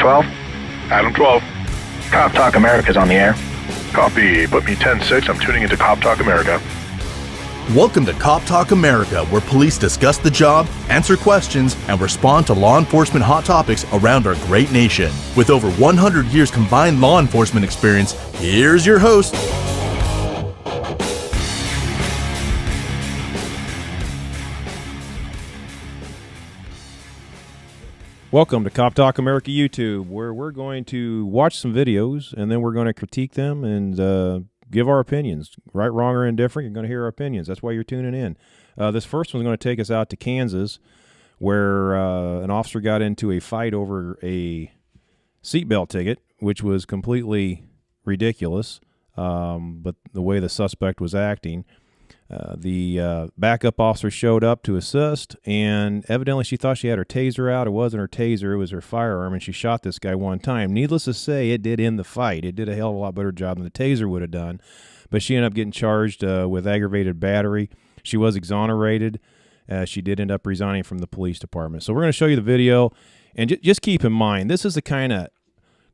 12? Adam 12. Cop Talk America's on the air. Copy. Put me 10-6. I'm tuning into Cop Talk America. Welcome to Cop Talk America, where police discuss the job, answer questions, and respond to law enforcement hot topics around our great nation. With over 100 years combined law enforcement experience, here's your host. Welcome to Cop Talk America YouTube, where we're going to watch some videos and then we're going to critique them and give our opinions. Right, wrong, or indifferent, you're going to hear our opinions. That's why you're tuning in. This first one's going to take us out to Kansas, where an officer got into a fight over a seatbelt ticket, which was completely ridiculous, but the way the suspect was acting. The backup officer showed up to assist, and evidently she thought she had her taser out. It wasn't her taser, it was her firearm, and she shot this guy one time. Needless to say, it did end the fight. It did a hell of a lot better job than the taser would have done, but she ended up getting charged with aggravated battery. She was exonerated. She did end up resigning from the police department. So we're going to show you the video, and just keep in mind, this is the kind of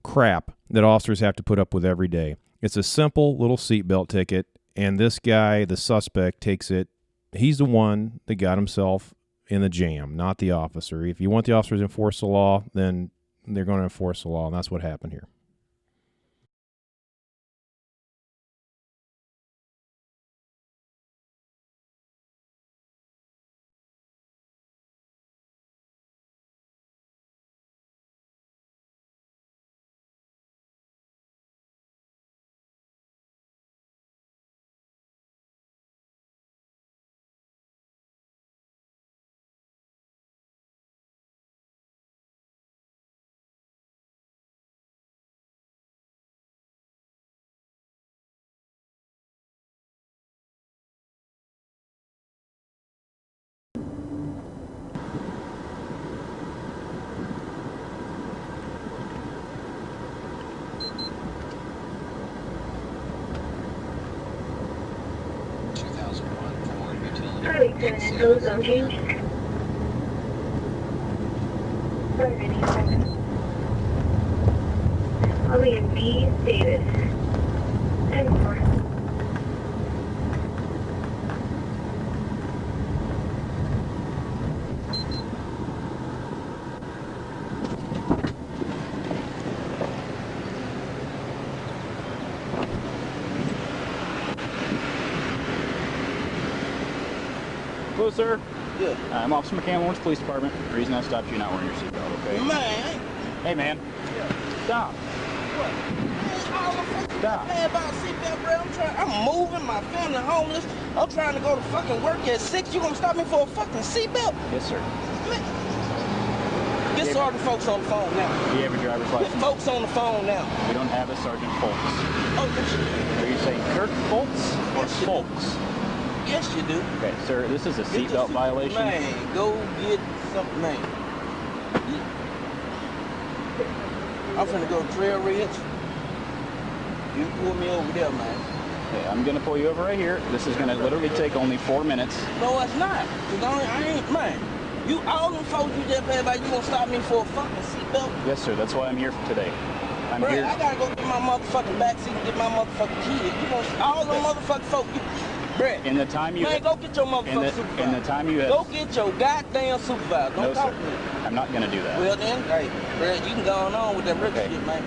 crap that officers have to put up with every day. It's a simple little seatbelt ticket. And this guy, the suspect, takes it. He's the one that got himself in the jam, not the officer. If you want the officers to enforce the law, then they're going to enforce the law, and that's what happened here. Zone change. Any second. I'll be in B, Davis. 10-4. Hello, sir. Yeah. I'm Officer McCann, Lawrence Police Department. The reason I stopped you, not wearing your seatbelt, okay? Man. Hey, man. Yeah. Stop. What? Man, Stop. Man, about a seatbelt, bro. I'm moving, my family homeless. I'm trying to go to fucking work at 6. You gonna stop me for a fucking seatbelt? Yes, sir. Man. Get Sergeant Folks on the phone now. Do you have your driver's Get license? folks on the phone now. We don't have a Sergeant Folks. Oh, yes, you do. Are you saying Kirk Folks or Yes, you do. Folks? Yes, you do. Okay, sir, this is a Get seatbelt the violation. Man, go get something, man. I'm finna go to Trail Ridge. You pull me over there, man. Okay, I'm going to pull you over right here. This is going to literally take only 4 minutes. No, it's not. Cause I ain't, man. You, all them folks you just paid by, you gonna stop me for a fucking seatbelt? Yes, sir, that's why I'm here today. I'm Bruh, here. I gotta go get my motherfucking backseat and get my motherfucking kid. You know, all them motherfucking folks, bruh. In the time you... Man, go get your motherfucking supervisor. In the time you have... Go get your goddamn supervisor. Don't No, talk sir. to me. I'm not going to do that. Well then, hey, bruh, you can go on with that rookie Okay. shit, man.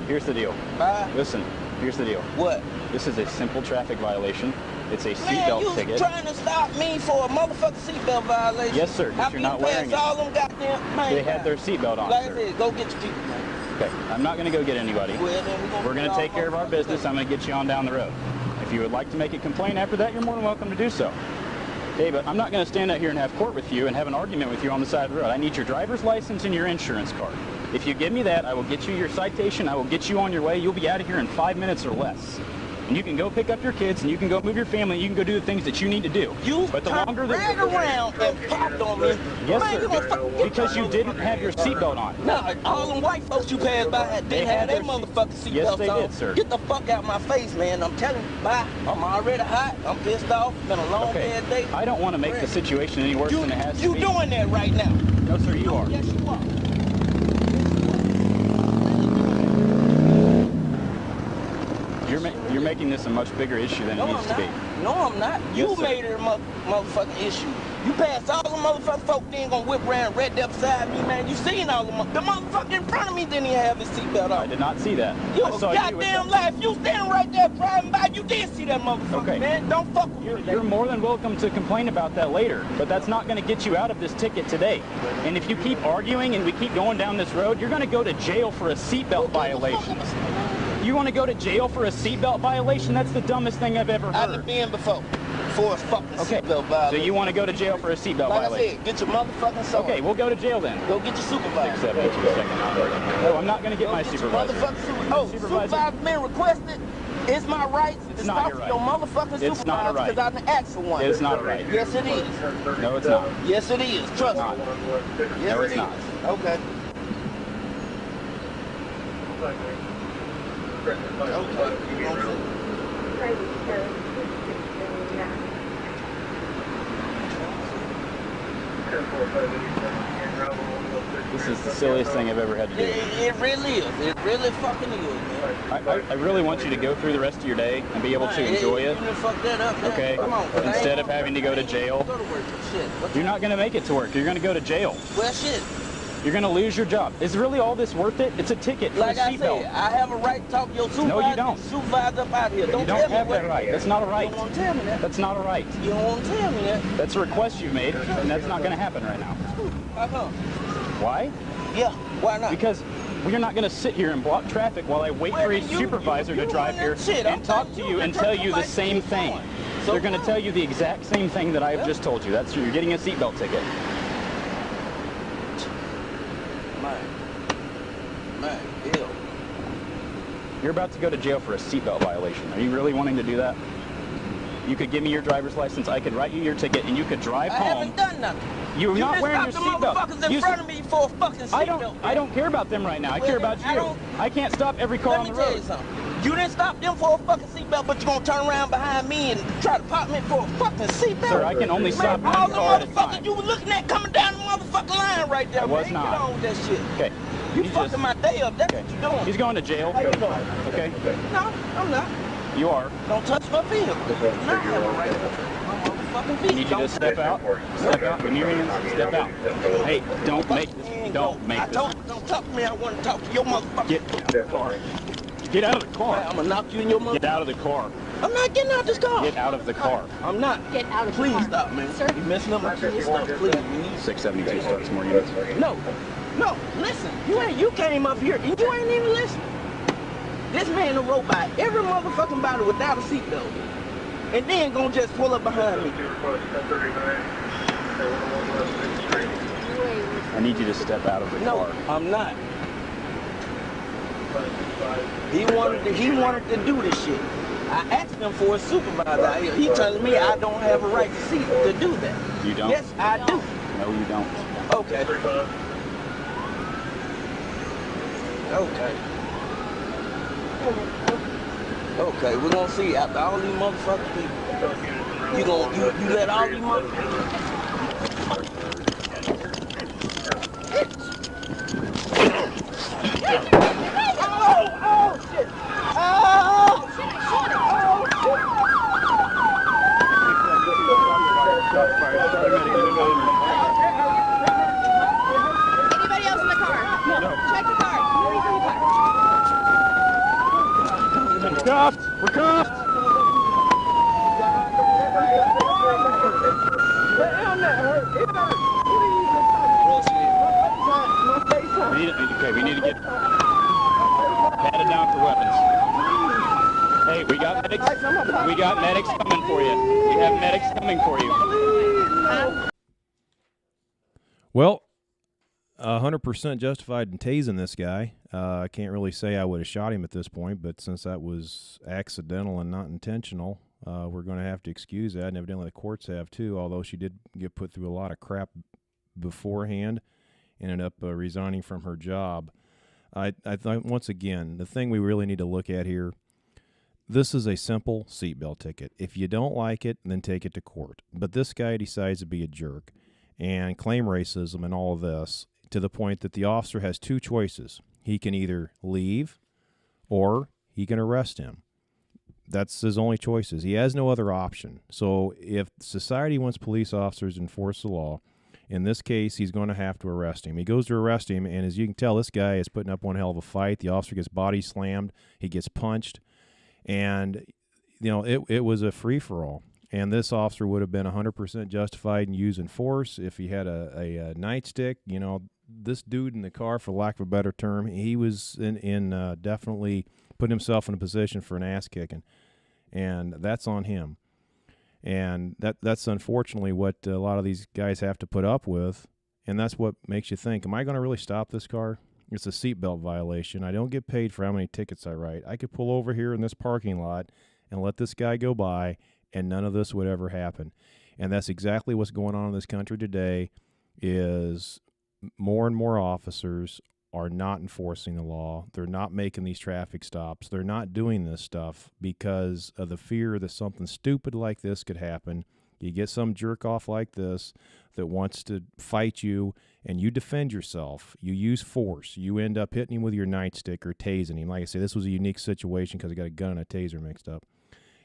Here's the deal. Bye. Listen, here's the deal. What? This is a simple traffic violation. It's a Man, seatbelt you ticket. trying to stop me for a motherfucking seatbelt violation? Yes, sir, 'cause After you're not you wearing pass it. all them goddamn, man. They had their seatbelt on, Like I sir. said, go get your people, man. Okay, I'm not going to go get anybody. Well, then We're going to take care of our business. I'm going to get you on down the road. If you would like to make a complaint after that, you're more than welcome to do so. Okay, but I'm not going to stand out here and have court with you and have an argument with you on the side of the road. I need your driver's license and your insurance card. If you give me that, I will get you your citation. I will get you on your way. You'll be out of here in 5 minutes or less. And you can go pick up your kids, and you can go move your family, and you can go do the things that you need to do. You but the longer ran around and popped on me. Yes, Man, you gonna sir. Because you didn't have your seatbelt on. No, all them white folks you passed by didn't have their motherfucking seatbelts on. Yes, they did, sir. Get the fuck out my face, man. I'm telling you, bye. I'm already hot. I'm pissed off. Been a long bad day. I don't want to make the situation any worse than it has to be. You doing that right now. No, sir, you are. Yes, you are. making this a much bigger issue than it needs to be. No, I'm not. You Yes, sir. made it a motherfucking issue. You passed all the motherfucking folk, they ain't gonna whip around right there beside me, man. You seen all the motherfucker in front of me didn't even have his seatbelt I on. did not see that. You I saw you with goddamn that. life. You standing right there driving by, you did see that motherfucker, Okay. man. Don't fuck with me. You're more than welcome to complain about that later, but that's not going to get you out of this ticket today. And if you keep arguing and we keep going down this road, you're going to go to jail for a seatbelt violation. You want to go to jail for a seatbelt violation? That's the dumbest thing I've ever I've heard. been before. For a fucking Okay, seatbelt so violation. you want to go to jail for a seatbelt Like I violation? said, get your motherfucking soul. Okay, we'll go to jail then. Go get your supervisor. 672 second number. No, I'm not going to get Go my get your supervisor. motherfucking supervisor. Oh, supervisor been requested. It's my right to not stop your right. your motherfucking It's not a supervisor right. because I done asked for one. It's not a right. Yes, it is. No, it's not. Yes, it is. Trust Not. me. Yes, No, it it's is. not. Okay. This is the silliest thing I've ever had to do. It really is. It really fucking is, man. I really want you to go through the rest of your day and be able to enjoy You it. done fucked that up, man. Okay? Come on. Instead of having to go to jail. Go to work. Shit. You're not going to make it to work. You're going to go to jail. Well, shit. You're going to lose your job. Is really all this worth it? It's a ticket for Like a I said, seatbelt. I have a right to talk to your supervisor. No, you don't. Supervisor up out here. Don't You tell don't me have what. that right. That's not a You right. don't want to tell me that. That's not a right. You don't want to tell me that. That's a request you've made, and that's not going to happen right now. How come? Why? Yeah. Why not? Because we're not going to sit here and block traffic while I wait Well, for a then you- supervisor you to drive run here that shit. I'm and talk to telling you you, and the tell you the light same keeps thing. going. So They're going to what? tell you the exact same thing that I've just told you. That's you're getting a seatbelt ticket. Man, hell. You're about to go to jail for a seatbelt violation. Are you really wanting to do that? You could give me your driver's license, I could write you your ticket, and you could drive I home. haven't done nothing. You're You not just wearing your stopped the seatbelt. motherfuckers in You- front of me for a fucking seatbelt. I don't care about them right now. I Well, care then, about I you. don't- I can't stop every car Let on me the tell road. you something. You didn't stop them for a fucking seatbelt, but you're gonna turn around behind me and try to pop me for a fucking seatbelt? Sir, I can only stop Man, one all the car at a motherfuckers time. you were looking at coming down the motherfucking line right there, I was man. not. Get on with that shit. Okay. You You fucking just- my day up. That's Okay. what you doing. He's going to jail. How you doing? Okay. No, I'm not. You are. Don't touch my vehicle. No, I have a right to touch my motherfucking I vehicle. need you to step out. Step out. Give me your hands. Step out. Hey, don't make this. Don't make I this. told you, don't talk to me. I want to talk to your motherfucker. Get out of the car. Get out of the car. I'm gonna knock you in your mother. Get out of the car. I'm not getting out this car. Get out of the car. I'm not. Get out of the Please car. stop, man. Sir? You're messing up my kid's stuff. Please. 672 starts more units. No. No. Listen. You came up here and you ain't even listening. This man done rode by every motherfucking body without a seatbelt. And then gonna just pull up behind me. I need you to step out of the No, car. I'm not. He wanted to do this shit. I asked him for a supervisor out here. He telling me I don't have a right to do that. You don't? Yes, I do. No, you don't. Okay. Okay. Okay, we're gonna see after all these motherfucking people. You let all these motherfuckers. Oh shit! Anybody else in the car? No. Check the car. We're cuffed. We're cuffed. We need to get patted down for weapons. Hey, we got medics. We got medics coming for you. We have medics coming for you. Well, 100% justified in tasing this guy. I can't really say I would have shot him at this point, but since that was accidental and not intentional, we're going to have to excuse that, and evidently the courts have too, although she did get put through a lot of crap beforehand, ended up resigning from her job. I think, once again, the thing we really need to look at here, this is a simple seatbelt ticket. If you don't like it, then take it to court. But this guy decides to be a jerk and claim racism and all of this to the point that the officer has two choices. He can either leave or he can arrest him. that's his only choices. He has no other option. So if society wants police officers to enforce the law, in this case, he's going to have to arrest him. He goes to arrest him, and as you can tell, this guy is putting up one hell of a fight. The officer gets body slammed. He gets punched. And, it was a free-for-all. And this officer would have been 100% justified in using force if he had a nightstick. This dude in the car, for lack of a better term, he was in definitely putting himself in a position for an ass-kicking. And that's on him. And that's unfortunately what a lot of these guys have to put up with. And that's what makes you think, am I going to really stop this car? It's a seatbelt violation. I don't get paid for how many tickets I write. I could pull over here in this parking lot and let this guy go by, and none of this would ever happen. And that's exactly what's going on in this country today, is more and more officers are not enforcing the law. They're not making these traffic stops. They're not doing this stuff because of the fear that something stupid like this could happen. You get some jerk off like this that wants to fight you, and you defend yourself. You use force. You end up hitting him with your nightstick or tasing him. Like I say, this was a unique situation because he got a gun and a taser mixed up.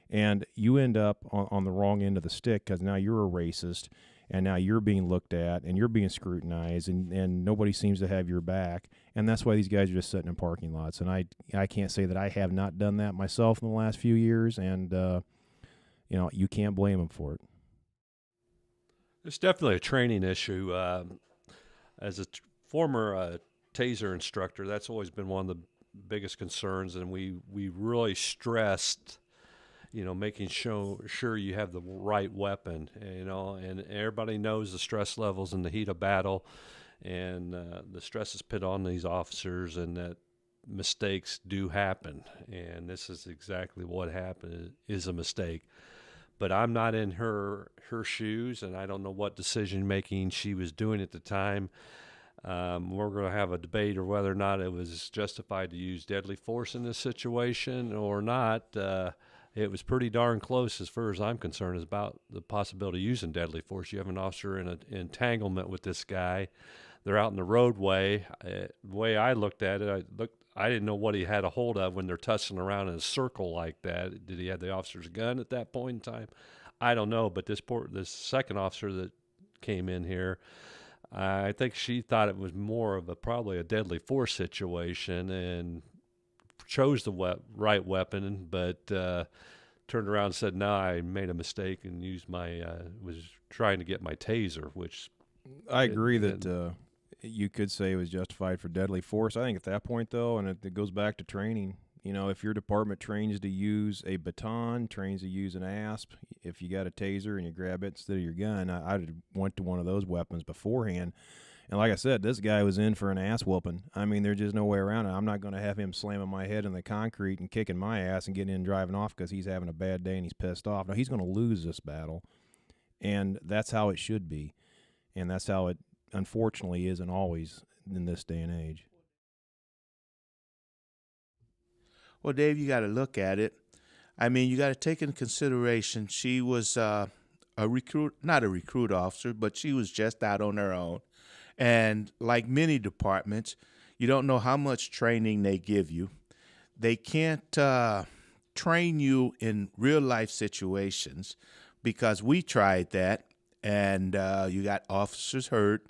And you end up on the wrong end of the stick because now you're a racist, and now you're being looked at, and you're being scrutinized, and nobody seems to have your back. And that's why these guys are just sitting in parking lots. And I can't say that I have not done that myself in the last few years, and you can't blame them for it. It's definitely a training issue. As a former taser instructor, that's always been one of the biggest concerns, and we really stressed making sure you have the right weapon, and everybody knows the stress levels in the heat of battle, and the stress is put on these officers, and that mistakes do happen, and this is exactly what happened, is a mistake. But I'm not in her shoes, and I don't know what decision-making she was doing at the time. We're going to have a debate or whether or not it was justified to use deadly force in this situation or not. It was pretty darn close as far as I'm concerned is about the possibility of using deadly force. You have an officer in an entanglement with this guy. They're out in the roadway. The way I looked at it, I didn't know what he had a hold of when they're tussling around in a circle like that. Did he have the officer's gun at that point in time? I don't know, but this second officer that came in here, I think she thought it was more of probably a deadly force situation and chose the right weapon, but turned around and said, no, I made a mistake and used was trying to get my taser, which... I agree that you could say it was justified for deadly force. I think at that point, though, and it goes back to training, if your department trains to use a baton, trains to use an asp, if you got a taser and you grab it instead of your gun, I'd went to one of those weapons beforehand. And like I said, this guy was in for an ass whooping. I mean, there's just no way around it. I'm not going to have him slamming my head in the concrete and kicking my ass and getting in and driving off because he's having a bad day and he's pissed off. No, he's going to lose this battle. And that's how it should be. And that's how it, unfortunately, isn't always in this day and age. Well, Dave, you got to look at it. I mean, you got to take into consideration she was a recruit, not a recruit officer, but she was just out on her own. And like many departments, you don't know how much training they give you. They can't train you in real life situations because we tried that, and you got officers hurt.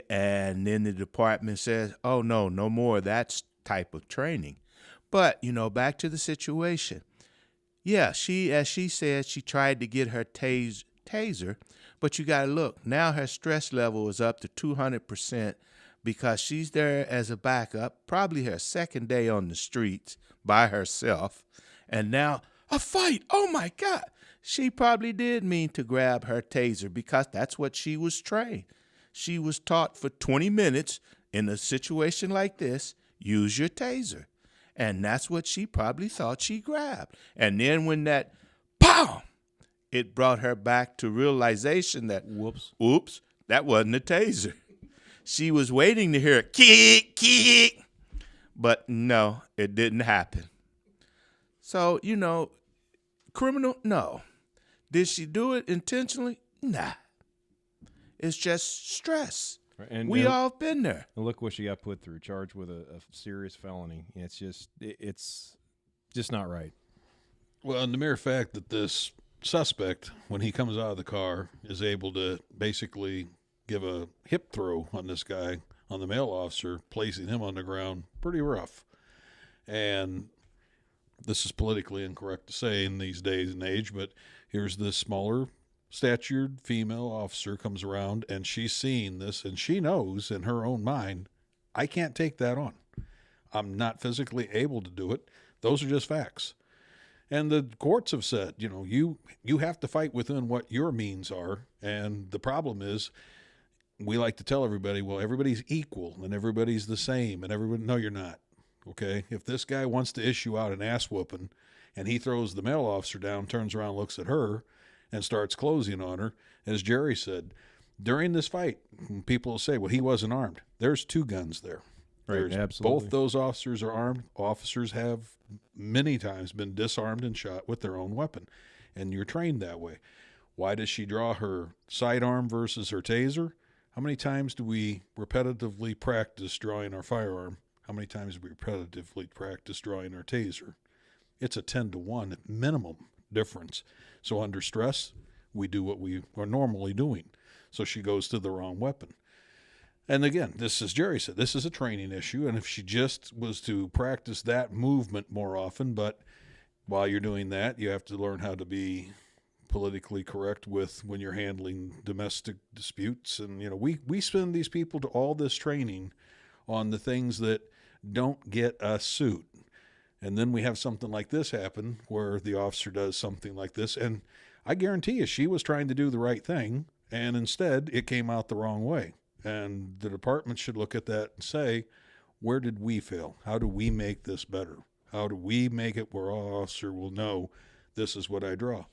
And then the department says, "Oh no more of that type of training." But back to the situation. Yeah, as she said, she tried to get her taser. But you got to look, now her stress level is up to 200% because she's there as a backup, probably her second day on the streets by herself. And now a fight. Oh, my God. She probably did mean to grab her taser because that's what she was trained. She was taught for 20 minutes in a situation like this, use your taser. And that's what she probably thought she grabbed. And then when that pow, it brought her back to realization that, oops, that wasn't a taser. She was waiting to hear a kick, kick, but no, it didn't happen. So, criminal, no. Did she do it intentionally? Nah. It's just stress. And we all have been there. And look what she got put through, charged with a serious felony. It's just not right. Well, and the mere fact that this suspect, when he comes out of the car, is able to basically give a hip throw on this guy, on the male officer, placing him on the ground, pretty rough. And this is politically incorrect to say in these days and age, but here's this smaller statured female officer comes around, and she's seeing this, and she knows in her own mind, I can't take that on. I'm not physically able to do it. Those are just facts. And the courts have said, you have to fight within what your means are. And the problem is, we like to tell everybody, well, everybody's equal and everybody's the same, and everybody, no, you're not. Okay? If this guy wants to issue out an ass whooping and he throws the male officer down, turns around, looks at her, and starts closing on her, as Jerry said, during this fight, people will say, well, he wasn't armed. There's 2 guns there. Right, absolutely. Both those officers are armed. Officers have many times been disarmed and shot with their own weapon, and you're trained that way. Why does she draw her sidearm versus her taser? How many times do we repetitively practice drawing our firearm? How many times do we repetitively practice drawing our taser? It's a 10-to-1 minimum difference. So under stress, we do what we are normally doing. So she goes to the wrong weapon. And again, this, as Jerry said, this is a training issue, and if she just was to practice that movement more often, but while you're doing that, you have to learn how to be politically correct with when you're handling domestic disputes. And, we spend these people to all this training on the things that don't get us sued. And then we have something like this happen where the officer does something like this, and I guarantee you she was trying to do the right thing, and instead it came out the wrong way. And the department should look at that and say, where did we fail? How do we make this better? How do we make it where our officer will know this is what I draw?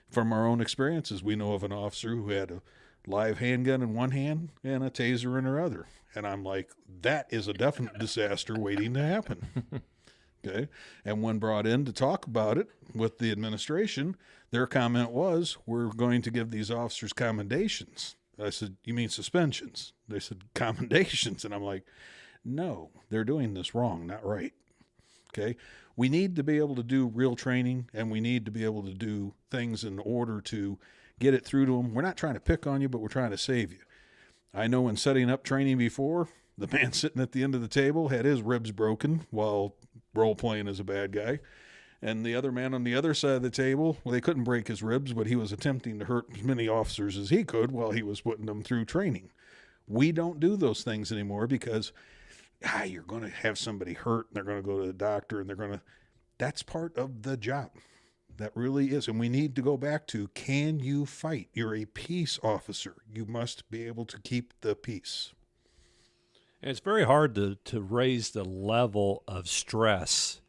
From our own experiences, we know of an officer who had a live handgun in one hand and a taser in her other. And I'm like, that is a definite disaster waiting to happen. Okay. And when brought in to talk about it with the administration, their comment was, we're going to give these officers commendations. I said, you mean suspensions? They said, commendations. And I'm like, no, they're doing this wrong, not right. Okay. We need to be able to do real training, and we need to be able to do things in order to get it through to them. We're not trying to pick on you, but we're trying to save you. I know in setting up training before, the man sitting at the end of the table had his ribs broken while role-playing as a bad guy. And the other man on the other side of the table, well, they couldn't break his ribs, but he was attempting to hurt as many officers as he could while he was putting them through training. We don't do those things anymore because you're going to have somebody hurt, and they're going to go to the doctor, and that's part of the job. That really is. And we need to go back to, can you fight? You're a peace officer. You must be able to keep the peace. And it's very hard to raise the level of stress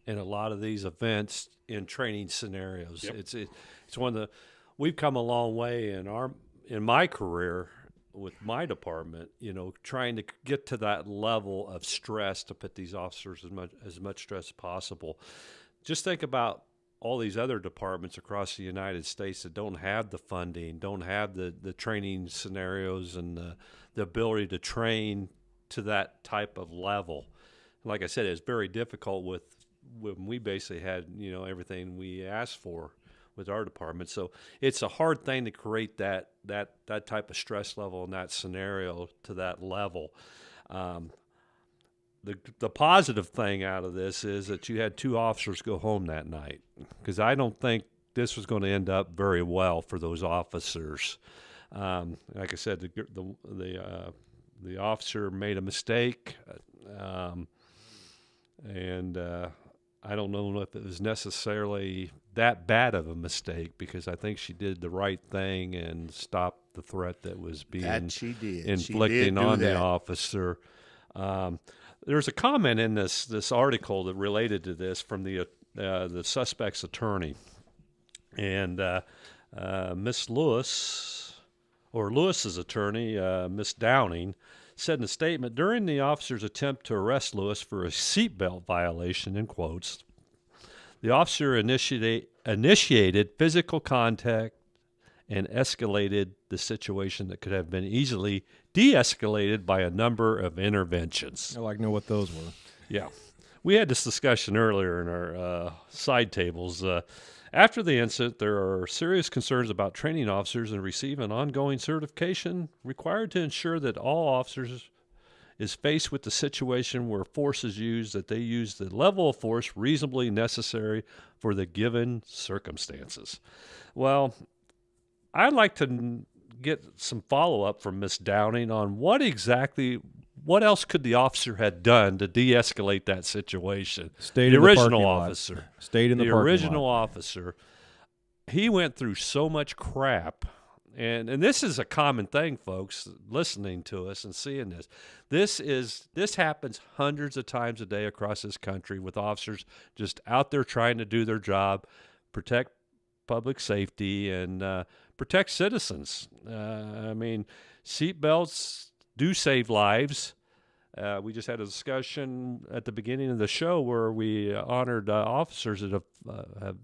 in a lot of these events in training scenarios. Yep. It's one of we've come a long way in my career with my department, trying to get to that level of stress to put these officers as much stress as possible. Just think about all these other departments across the United States that don't have the funding, don't have the training scenarios and the ability to train to that type of level. Like I said, it's very difficult when we basically had, everything we asked for with our department. So it's a hard thing to create that type of stress level in that scenario to that level. The positive thing out of this is that you had 2 officers go home that night, because I don't think this was going to end up very well for those officers. Like I said, the officer made a mistake, and I don't know if it was necessarily that bad of a mistake, because I think she did the right thing and stopped the threat that was being inflicting on the officer. There's a comment in this article that related to this from the suspect's attorney, and Miss Lewis, or Lewis's attorney, Miss Downing, said in a statement, during the officer's attempt to arrest Lewis for a seatbelt violation, in quotes, the officer initiated physical contact and escalated the situation that could have been easily de-escalated by a number of interventions. I'd like to know what those were. Yeah. we had this discussion earlier in our side tables. After the incident, there are serious concerns about training officers and receiving ongoing certification required to ensure that all officers is faced with the situation where force is used, that they use the level of force reasonably necessary for the given circumstances. Well, I'd like to get some follow-up from Miss Downing on what else could the officer have done to de-escalate that situation? Stayed the in the original parking lot. officer. Stayed in the the parking original lot. officer. He went through so much crap. And this is a common thing, folks, listening to us and seeing this. This happens hundreds of times a day across this country with officers just out there trying to do their job, protect public safety, and protect citizens. I mean, seatbelts do save lives. We just had a discussion at the beginning of the show where we honored officers that have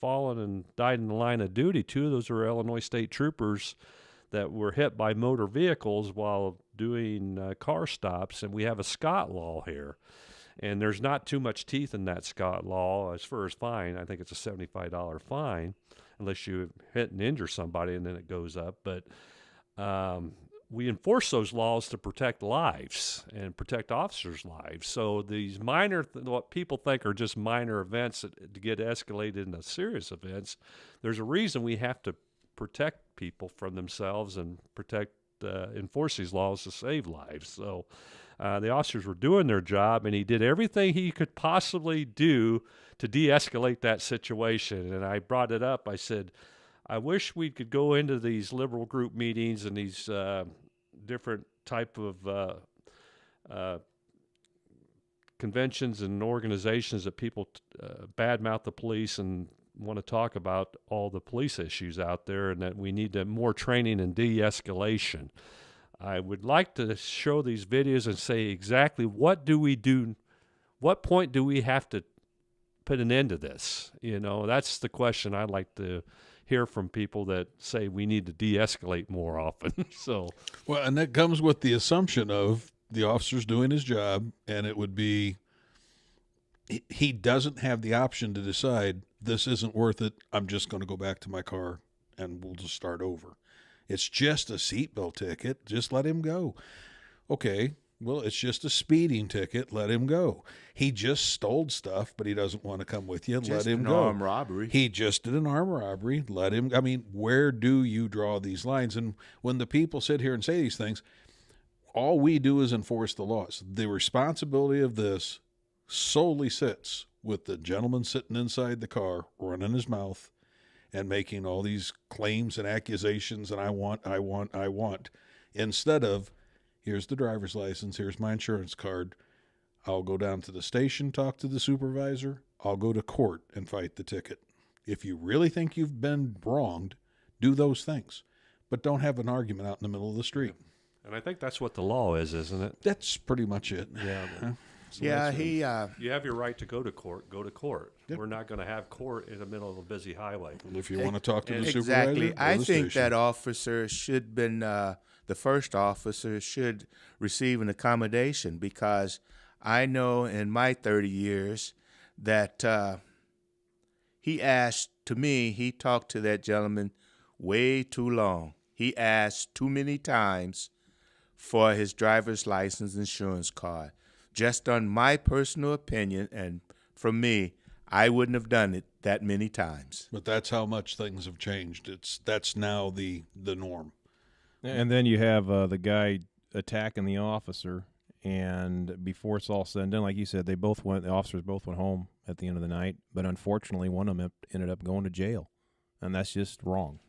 fallen and died in the line of duty. 2 of those were Illinois State Troopers that were hit by motor vehicles while doing car stops, and we have a Scott law here. And there's not too much teeth in that Scott law as far as fine. I think it's a $75 fine unless you hit and injure somebody, and then it goes up. But we enforce those laws to protect lives and protect officers' lives. So these what people think are just minor events that get escalated into serious events, there's a reason we have to protect people from themselves and enforce these laws to save lives. So the officers were doing their job, and he did everything he could possibly do to de-escalate that situation. And I brought it up. I said, I wish we could go into these liberal group meetings and these different type of conventions and organizations that people badmouth the police and want to talk about all the police issues out there, and that we need more training and de-escalation. I would like to show these videos and say exactly what do we do, what point do we have to put an end to this? You know, that's the question I'd like to hear from people that say we need to de-escalate more often. So, well, and that comes with the assumption of the officer's doing his job, and it would be he doesn't have the option to decide this isn't worth it. I'm just going to go back to my car and we'll just start over. It's just a seatbelt ticket. Just let him go. Okay. Well, it's just a speeding ticket. Let him go. He just stole stuff, but he doesn't want to come with you. Let him go. Armed robbery. He just did an armed robbery. Let him. I mean, where do you draw these lines? And when the people sit here and say these things, all we do is enforce the laws. The responsibility of this solely sits with the gentleman sitting inside the car, running his mouth and making all these claims and accusations, and I want, instead of, here's the driver's license, here's my insurance card, I'll go down to the station, talk to the supervisor, I'll go to court and fight the ticket. If you really think you've been wronged, do those things. But don't have an argument out in the middle of the street. And I think that's what the law is, isn't it? That's pretty much it. Yeah. So yeah, you have your right to go to court. Go to court. Yep. We're not going to have court in the middle of a busy highway. And if you want to talk to the supervisor, exactly. I think station. That officer should been the first officer should receive an accommodation, because I know in my 30 years that he talked to that gentleman way too long. He asked too many times for his driver's license insurance card. Just on my personal opinion, and from me, I wouldn't have done it that many times. But that's how much things have changed. That's now the norm. And then you have the guy attacking the officer, and before it's all said and done, like you said, the officers both went home at the end of the night, but unfortunately one of them ended up going to jail, and that's just wrong.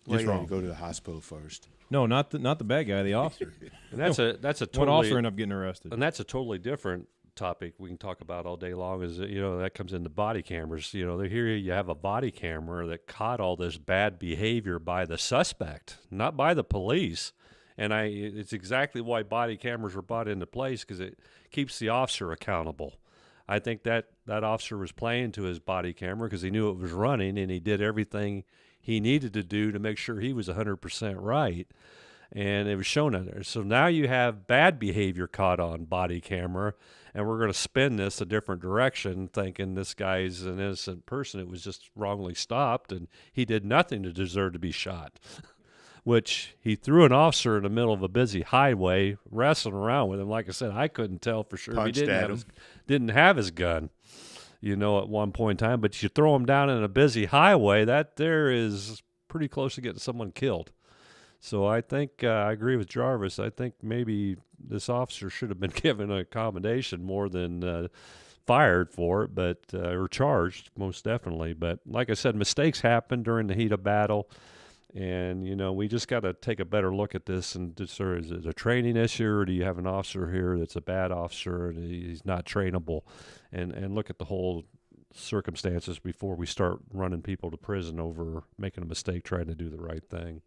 Just wrong. You go to the hospital first. No, not the bad guy, the officer. And that's a totally, one officer ended up getting arrested. And that's a totally different topic we can talk about all day long. Is that comes into body cameras. Here you have a body camera that caught all this bad behavior by the suspect, not by the police. And it's exactly why body cameras were brought into place, because it keeps the officer accountable. I think that officer was playing to his body camera because he knew it was running, and he did everything he needed to do to make sure he was 100% right. and it was shown on there. So now you have bad behavior caught on body camera, and we're going to spin this a different direction, thinking this guy's an innocent person. It was just wrongly stopped, and he did nothing to deserve to be shot. Which he threw an officer in the middle of a busy highway, wrestling around with him. Like I said, I couldn't tell for sure. Punched He at him. didn't have his gun, you know, at one point in time. But you throw him down in a busy highway, that there is pretty close to getting someone killed. So I think I agree with Jarvis. I think maybe this officer should have been given an accommodation more than fired for it, but or charged, most definitely. But like I said, mistakes happen during the heat of battle. And, you know, we just got to take a better look at this and decide, is it a training issue, or do you have an officer here that's a bad officer and he's not trainable? And look at the whole circumstances before we start running people to prison over making a mistake trying to do the right thing.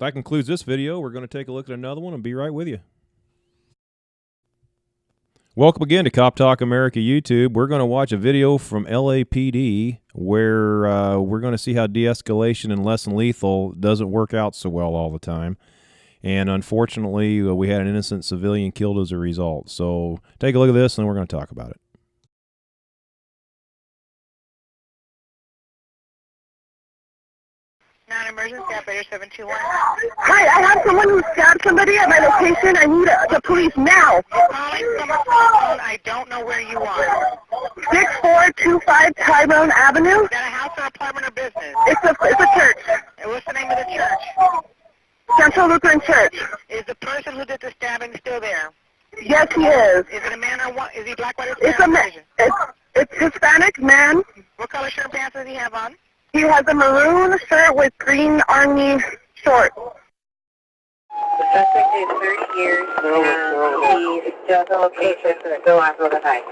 That concludes this video. We're going to take a look at another one and be right with you. Welcome again to Cop Talk America YouTube. We're going to watch a video from LAPD where we're going to see how de-escalation and less than lethal doesn't work out so well all the time. And unfortunately, we had an innocent civilian killed as a result. So take a look at this and we're going to talk about it. Non-emergency operator 721. Hi, I have someone who stabbed somebody at my location. I need the police now. You're calling from a phone. I don't know where you are. 6425 Tyrone Avenue. Is that a house or apartment or business? It's a church. And what's the name of the church? Central Lutheran Church. Is the person who did the stabbing still there? Yes, he is. Is it a man or what? Is he black, white, or It's a man. It's Hispanic man. What color shirt and pants does he have on? He has a maroon shirt with green army shorts. The suspect is 30 years, and he still has a location to go on with the night.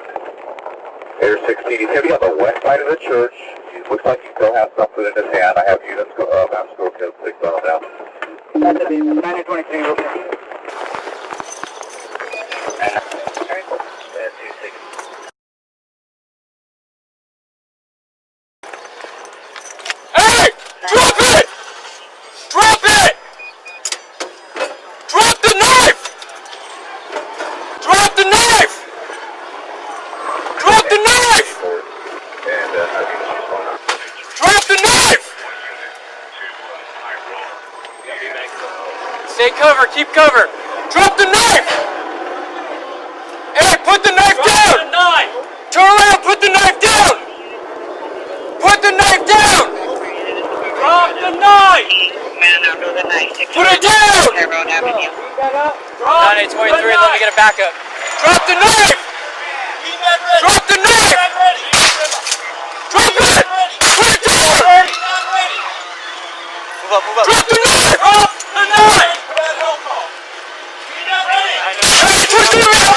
Air 16, he's going to be on the west side of the church. It looks like he still has something in his hand. I have units master score code 6 on him now. That's a 923, okay. Hey! Drop it! Drop it! Drop the knife! Drop the knife! Drop the knife! Drop the knife! Stay cover, keep cover. Drop the knife! Hey, put the knife down! Turn around, put the knife down! Put the knife down! Drop the knife! Put it down! 923, let me get a backup. Drop the knife! Drop the knife! Drop it! Put it down! Move up, move up. Drop the knife! Drop the knife! Hey, put the knife!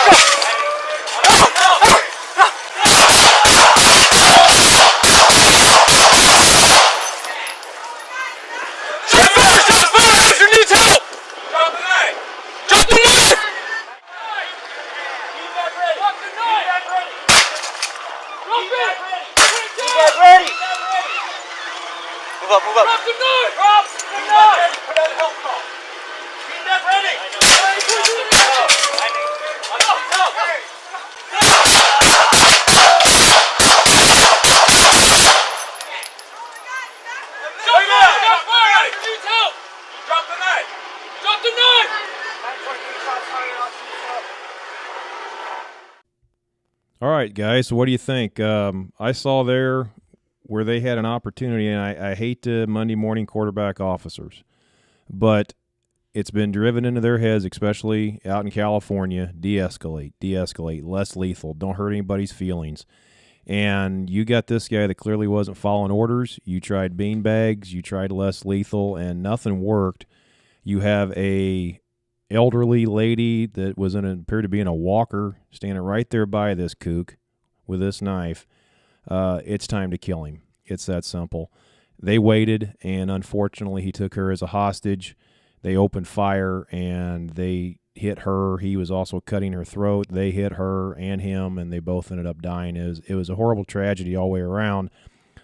Move up, move up. Drop the knife! Drop the knife! Put out a help call. Keep that ready! Drop the knife! Drop the knife! All right, guys, so what do you think? I saw there where they had an opportunity, and I hate to Monday morning quarterback officers, but it's been driven into their heads, especially out in California, de-escalate, less lethal, don't hurt anybody's feelings. And you got this guy that clearly wasn't following orders. You tried beanbags, you tried less lethal, and nothing worked. You have a elderly lady that was appeared to be in a walker standing right there by this kook with this knife. It's time to kill him. It's that simple. They waited, and unfortunately he took her as a hostage. They opened fire, and they hit her. He was also cutting her throat. They hit her and him, and they both ended up dying. It was a horrible tragedy all the way around.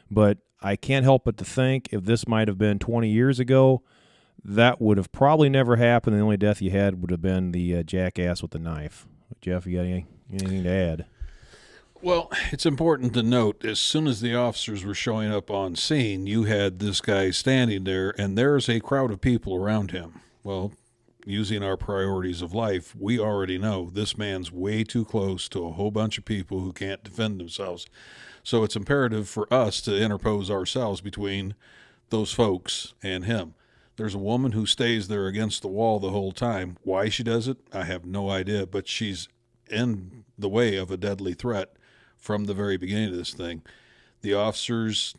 But I can't help but to think if this might have been 20 years ago, that would have probably never happened. The only death you had would have been the jackass with the knife. Jeff, you got anything to add? Well, it's important to note, as soon as the officers were showing up on scene, you had this guy standing there, and there's a crowd of people around him. Well, using our priorities of life, we already know this man's way too close to a whole bunch of people who can't defend themselves. So it's imperative for us to interpose ourselves between those folks and him. There's a woman who stays there against the wall the whole time. Why she does it, I have no idea, but she's in the way of a deadly threat from the very beginning of this thing. The officers,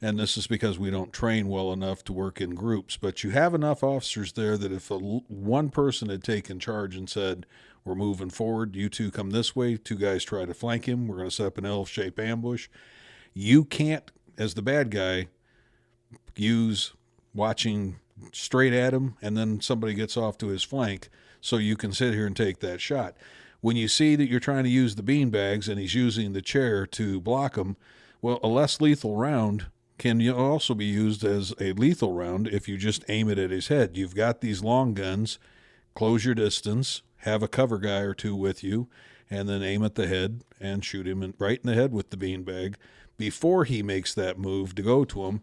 and this is because we don't train well enough to work in groups, but you have enough officers there that if one person had taken charge and said, we're moving forward, you two come this way, two guys try to flank him, we're going to set up an L-shaped ambush, you can't, as the bad guy, use watching straight at him and then somebody gets off to his flank so you can sit here and take that shot. When you see that you're trying to use the beanbags and he's using the chair to block him, well, a less lethal round can also be used as a lethal round if you just aim it at his head. You've got these long guns, close your distance, have a cover guy or two with you, and then aim at the head and shoot him right in the head with the beanbag before he makes that move to go to him.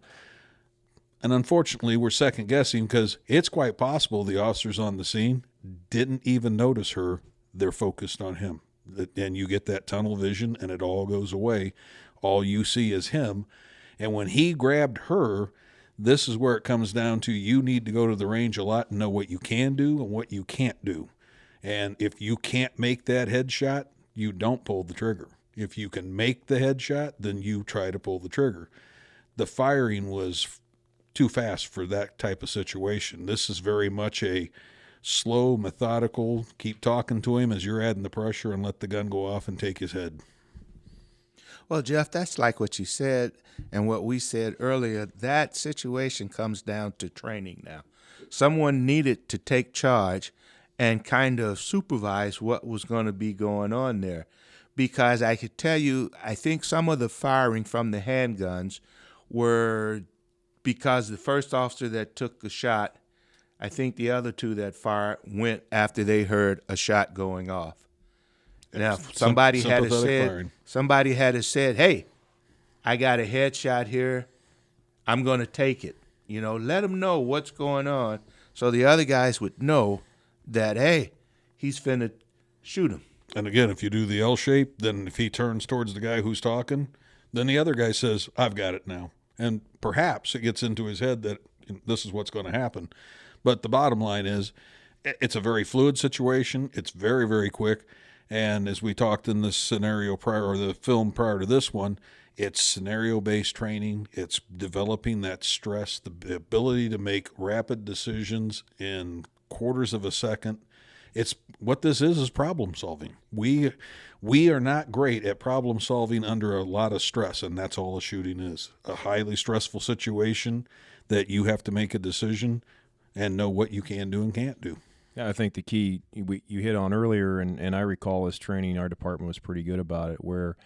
And unfortunately, we're second-guessing because it's quite possible the officers on the scene didn't even notice her. They're focused on him. And you get that tunnel vision, and it all goes away. All you see is him. And when he grabbed her, this is where it comes down to you need to go to the range a lot and know what you can do and what you can't do. And if you can't make that headshot, you don't pull the trigger. If you can make the headshot, then you try to pull the trigger. The firing was too fast for that type of situation. This is very much a slow, methodical, keep talking to him as you're adding the pressure and let the gun go off and take his head. Well, Jeff, that's like what you said and what we said earlier. That situation comes down to training now. Someone needed to take charge and kind of supervise what was going to be going on there. Because I could tell you, I think some of the firing from the handguns were because the first officer that took the shot, I think the other two that fired went after they heard a shot going off. Now, somebody had said, hey, I got a headshot here. I'm going to take it. You know, let them know what's going on so the other guys would know that, hey, he's finna shoot him. And again, if you do the L shape, then if he turns towards the guy who's talking, then the other guy says, I've got it now. And perhaps it gets into his head that this is what's going to happen. But the bottom line is it's a very fluid situation. It's very, very quick. And as we talked in this scenario prior, or the film prior to this one, it's scenario-based training. It's developing that stress, the ability to make rapid decisions in quarters of a second. It's what this is problem solving. We are not great at problem solving under a lot of stress, and that's all a shooting is. A highly stressful situation that you have to make a decision and know what you can do and can't do. Yeah, I think the key you hit on earlier, and I recall this training, our department was pretty good about it, where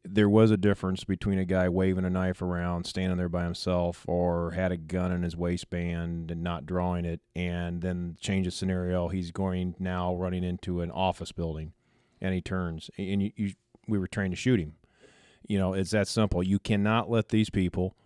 there was a difference between a guy waving a knife around, standing there by himself, or had a gun in his waistband and not drawing it, and then change the scenario. He's going now running into an office building, and he turns, and we were trained to shoot him. You know, it's that simple. You cannot let these people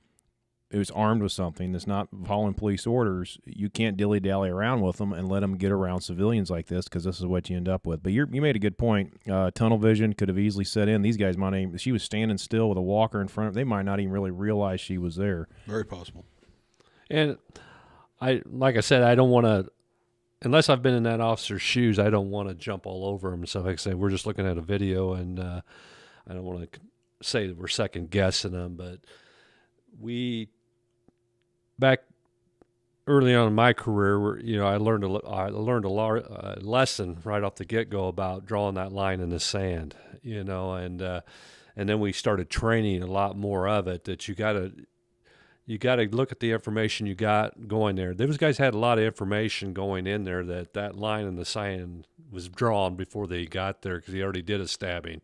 who's armed with something that's not following police orders, you can't dilly-dally around with them and let them get around civilians like this, because this is what you end up with. But you made a good point. Tunnel vision could have easily set in. These guys might even, she was standing still with a walker in front of them. They might not even really realize she was there. Very possible. And like I said, I don't want to, unless I've been in that officer's shoes, I don't want to jump all over him. So like I say, we're just looking at a video, and I don't want to say that we're second guessing them, but back early on in my career, I learned a lesson right off the get-go about drawing that line in the sand, and then we started training a lot more of it. That you got to look at the information you got going there. Those guys had a lot of information going in there that line in the sand was drawn before they got there, because he already did a stabbing.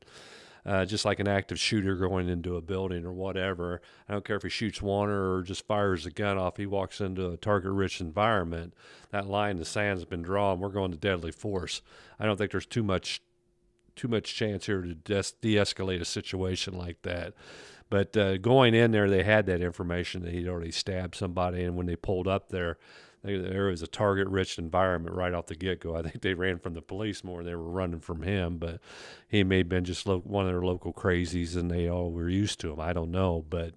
just like an active shooter going into a building or whatever. I don't care if he shoots one or just fires a gun off. He walks into a target-rich environment. That line in the sand has been drawn. We're going to deadly force. I don't think there's too much chance here to de-escalate a situation like that. But going in there, they had that information that he'd already stabbed somebody, and when they pulled up there was a target-rich environment right off the get-go. I think they ran from the police more than they were running from him, but he may have been just one of their local crazies, and they all were used to him. I don't know, but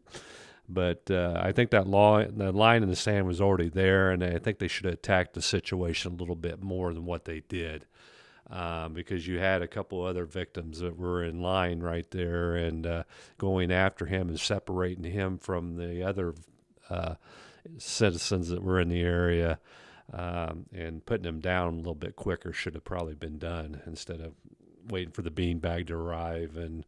I think that line in the sand was already there, and I think they should have attacked the situation a little bit more than what they did. Because you had a couple other victims that were in line right there and going after him and separating him from the other citizens that were in the area, and putting them down a little bit quicker should have probably been done instead of waiting for the beanbag to arrive. And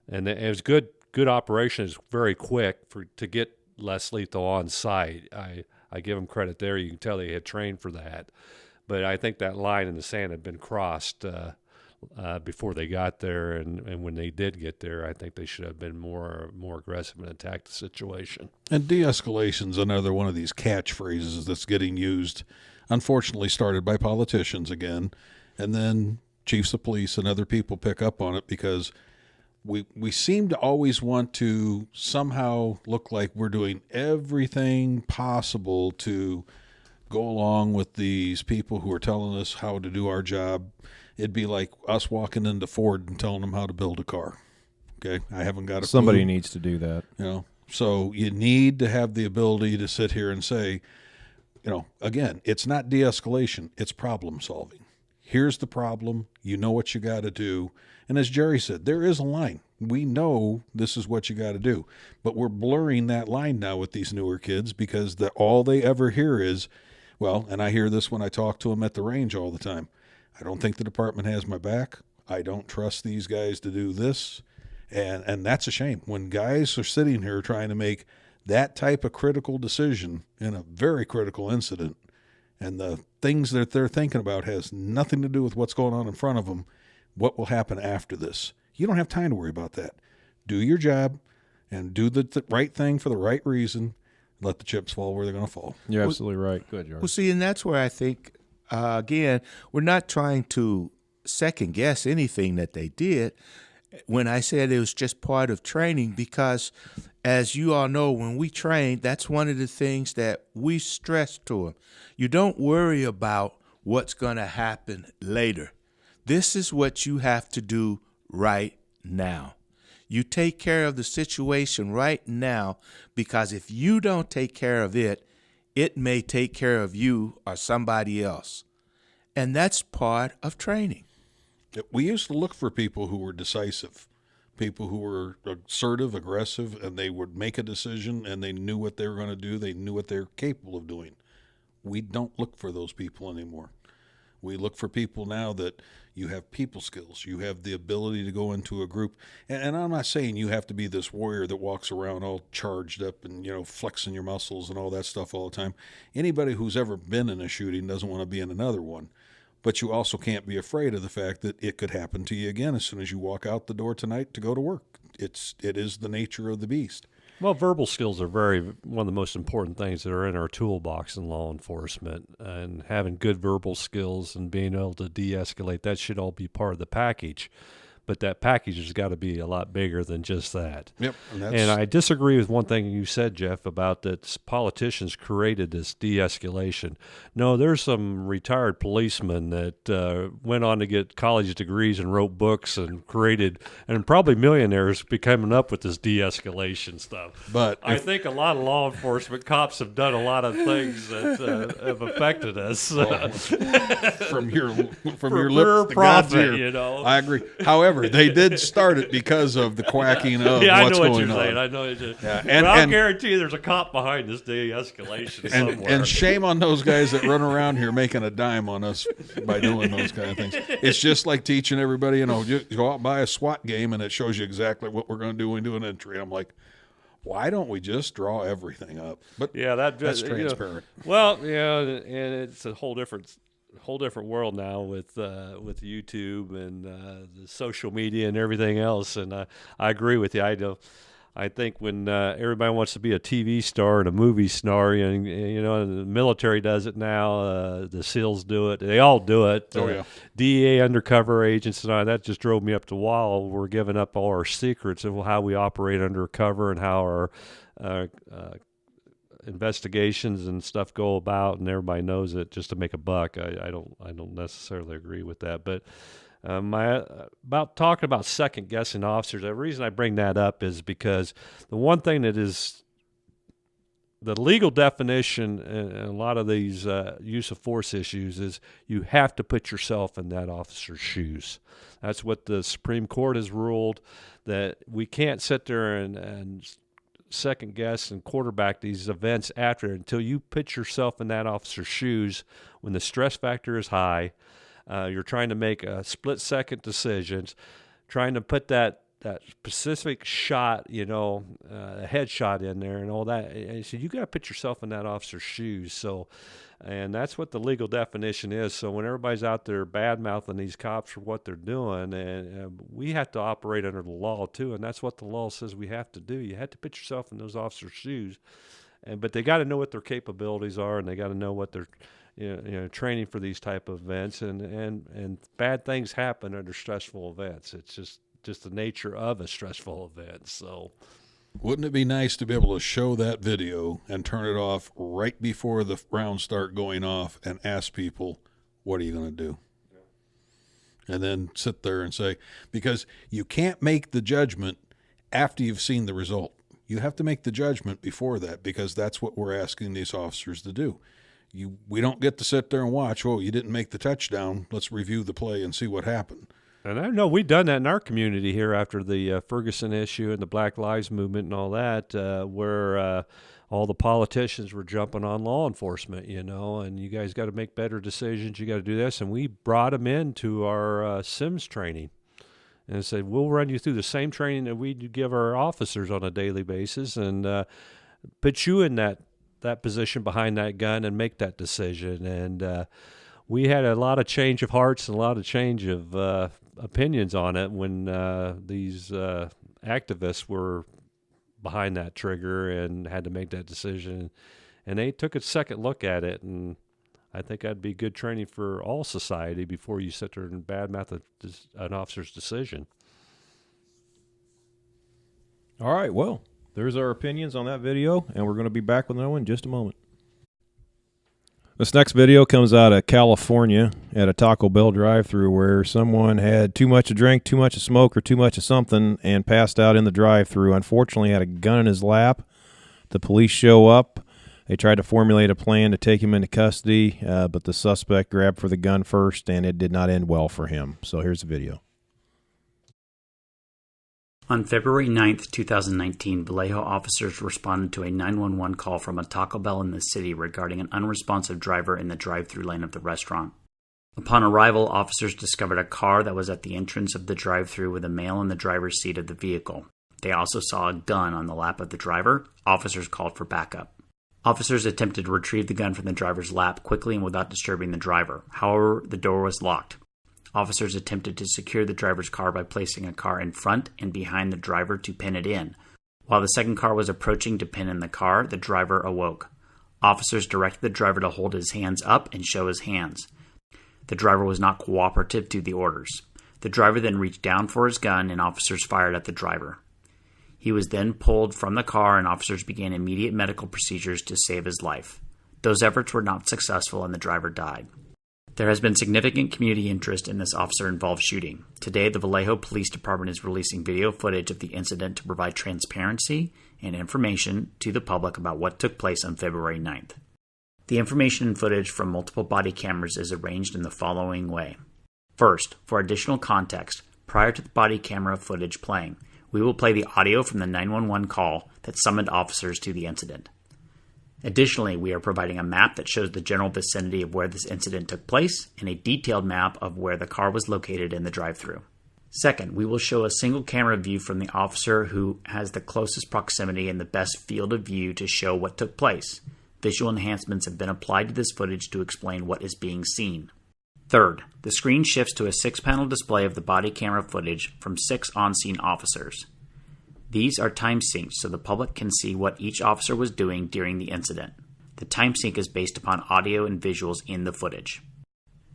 it was good operation. It's very quick to get less lethal on site. I give them credit there. You can tell they had trained for that. But I think that line in the sand had been crossed before they got there, and when they did get there, I think they should have been more aggressive and attacked the situation. And de-escalation's another one of these catchphrases that's getting used, unfortunately started by politicians again, and then chiefs of police and other people pick up on it because we seem to always want to somehow look like we're doing everything possible to go along with these people who are telling us how to do our job. It'd be like us walking into Ford and telling them how to build a car. Okay, I haven't got a Somebody clue. needs to do that. So you need to have the ability to sit here and say, again, it's not de-escalation, it's problem solving. Here's the problem. You know what you got to do. And as Jerry said, there is a line. We know this is what you got to do. But we're blurring that line now with these newer kids because all they ever hear is, well, and I hear this when I talk to them at the range all the time. I don't think the department has my back. I don't trust these guys to do this. And that's a shame. When guys are sitting here trying to make that type of critical decision in a very critical incident, and the things that they're thinking about has nothing to do with what's going on in front of them, what will happen after this. You don't have time to worry about that. Do your job and do the right thing for the right reason. Let the chips fall where they're going to fall. You're absolutely right. Good, George. Well, see, and that's where I think, again, we're not trying to second guess anything that they did when I said it was just part of training, because as you all know, when we train, that's one of the things that we stress to them. You don't worry about what's going to happen later. This is what you have to do right now. You take care of the situation right now, because if you don't take care of it, it may take care of you or somebody else. And that's part of training. We used to look for people who were decisive, people who were assertive, aggressive, and they would make a decision and they knew what they were going to do. They knew what they're capable of doing. We don't look for those people anymore. We look for people now that you have people skills. You have the ability to go into a group. And I'm not saying you have to be this warrior that walks around all charged up and, flexing your muscles and all that stuff all the time. Anybody who's ever been in a shooting doesn't want to be in another one. But you also can't be afraid of the fact that it could happen to you again as soon as you walk out the door tonight to go to work. It is the nature of the beast. Well, verbal skills are one of the most important things that are in our toolbox in law enforcement, and having good verbal skills and being able to de-escalate, that should all be part of the package. But that package has got to be a lot bigger than just that. Yep. And I disagree with one thing you said, Jeff, about that politicians created this de-escalation. No, there's some retired policemen that went on to get college degrees and wrote books and created, and probably millionaires coming up with this de-escalation stuff. But I think a lot of law enforcement cops have done a lot of things that have affected us. From your lips to God's ear. I agree. However, they did start it because of the quacking of what's going on. I know what you're saying. I know. But I'll guarantee you there's a cop behind this de-escalation somewhere. And shame on those guys that run around here making a dime on us by doing those kind of things. It's just like teaching everybody, you go out and buy a SWAT game and it shows you exactly what we're going to do when we do an entry. I'm like, why don't we just draw everything up? But yeah, that's transparent. And it's a whole different whole different world now with YouTube and the social media and everything else. And I agree with you. I think when everybody wants to be a TV star and a movie star, and the military does it now, the SEALs do it, they all do it. Oh, yeah. DEA undercover agents and all that just drove me up the wall. We're giving up all our secrets of how we operate undercover and how our investigations and stuff go about, and everybody knows it just to make a buck. I don't necessarily agree with that, but. About talking about second guessing officers, the reason I bring that up is because the one thing that is the legal definition in a lot of these use of force issues is you have to put yourself in that officer's shoes. That's what the Supreme Court has ruled, that we can't sit there and second guess and quarterback these events after until you put yourself in that officer's shoes when the stress factor is high. You're trying to make a split-second decisions, trying to put that specific shot, a headshot in there and all that. And so you got to put yourself in that officer's shoes. So, and that's what the legal definition is. So when everybody's out there bad-mouthing these cops for what they're doing, and we have to operate under the law too, and that's what the law says we have to do. You have to put yourself in those officers' shoes, but they got to know what their capabilities are, and they got to know what they're training for these type of events, and bad things happen under stressful events. It's just the nature of a stressful event. So wouldn't it be nice to be able to show that video and turn it off right before the rounds start going off and ask people, what are you going to do? And then sit there and say, because you can't make the judgment after you've seen the result. You have to make the judgment before that, because that's what we're asking these officers to do. We don't get to sit there and watch, oh, you didn't make the touchdown, let's review the play and see what happened. And I know we've done that in our community here after the Ferguson issue and the Black Lives Movement and all that, where all the politicians were jumping on law enforcement, and you guys got to make better decisions, you got to do this. And we brought them into our SIMS training and said, we'll run you through the same training that we give our officers on a daily basis and put you in that position behind that gun and make that decision. And we had a lot of change of hearts and a lot of change of opinions on it when these activists were behind that trigger and had to make that decision. And they took a second look at it, and I think that'd be good training for all society before you sit there and badmouth an officer's decision. All right, well, there's our opinions on that video, and we're going to be back with another one in just a moment. This next video comes out of California at a Taco Bell drive-thru where someone had too much to drink, too much to smoke, or too much of something and passed out in the drive-thru. Unfortunately, had a gun in his lap. The police show up. They tried to formulate a plan to take him into custody, but the suspect grabbed for the gun first, and it did not end well for him. So here's the video. On February 9th, 2019, Vallejo officers responded to a 911 call from a Taco Bell in the city regarding an unresponsive driver in the drive-thru lane of the restaurant. Upon arrival, officers discovered a car that was at the entrance of the drive-thru with a male in the driver's seat of the vehicle. They also saw a gun on the lap of the driver. Officers called for backup. Officers attempted to retrieve the gun from the driver's lap quickly and without disturbing the driver. However, the door was locked. Officers attempted to secure the driver's car by placing a car in front and behind the driver to pin it in. While the second car was approaching to pin in the car, the driver awoke. Officers directed the driver to hold his hands up and show his hands. The driver was not cooperative to the orders. The driver then reached down for his gun and officers fired at the driver. He was then pulled from the car and officers began immediate medical procedures to save his life. Those efforts were not successful and the driver died. There has been significant community interest in this officer-involved shooting. Today, the Vallejo Police Department is releasing video footage of the incident to provide transparency and information to the public about what took place on February 9th. The information and footage from multiple body cameras is arranged in the following way. First, for additional context, prior to the body camera footage playing, we will play the audio from the 911 call that summoned officers to the incident. Additionally, we are providing a map that shows the general vicinity of where this incident took place and a detailed map of where the car was located in the drive-thru. Second, we will show a single camera view from the officer who has the closest proximity and the best field of view to show what took place. Visual enhancements have been applied to this footage to explain what is being seen. Third, the screen shifts to a 6-panel display of the body camera footage from 6 on-scene officers. These are time synced so the public can see what each officer was doing during the incident. The time sync is based upon audio and visuals in the footage.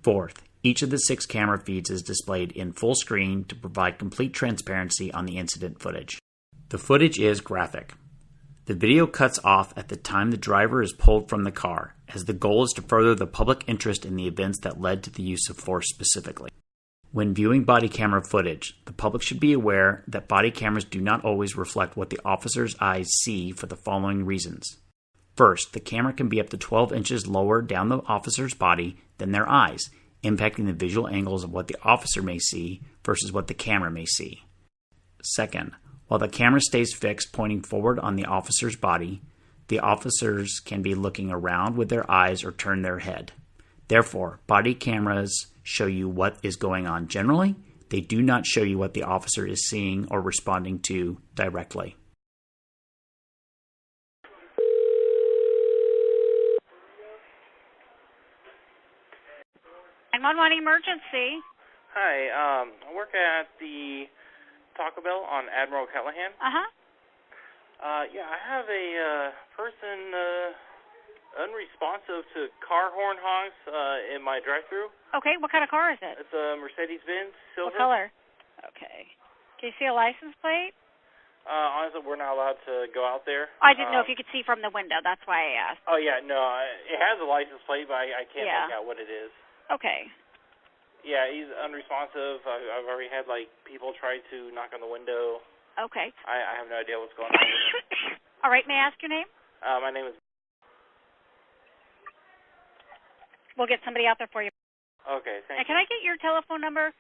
Fourth, each of the 6 camera feeds is displayed in full screen to provide complete transparency on the incident footage. The footage is graphic. The video cuts off at the time the driver is pulled from the car, as the goal is to further the public interest in the events that led to the use of force specifically. When viewing body camera footage, the public should be aware that body cameras do not always reflect what the officer's eyes see for the following reasons. First, the camera can be up to 12 inches lower down the officer's body than their eyes, impacting the visual angles of what the officer may see versus what the camera may see. Second, while the camera stays fixed pointing forward on the officer's body, the officers can be looking around with their eyes or turn their head. Therefore, body cameras show you what is going on generally. They do not show you what the officer is seeing or responding to directly. One emergency. Hi, I work at the Taco Bell on Admiral Callahan. Yeah, I have a person unresponsive to car horn honks in my drive-thru. Okay, what kind of car is it? It's a Mercedes-Benz silver. What color? Okay. Can you see a license plate? Honestly, we're not allowed to go out there. I didn't know if you could see from the window. That's why I asked. Oh, yeah, no, it has a license plate, but I can't make out what it is. Okay. Yeah, he's unresponsive. I've already had, people try to knock on the window. Okay. I have no idea what's going on. All right, may I ask your name? My name is... We'll get somebody out there for you. Okay, thank you. Can I get your telephone number?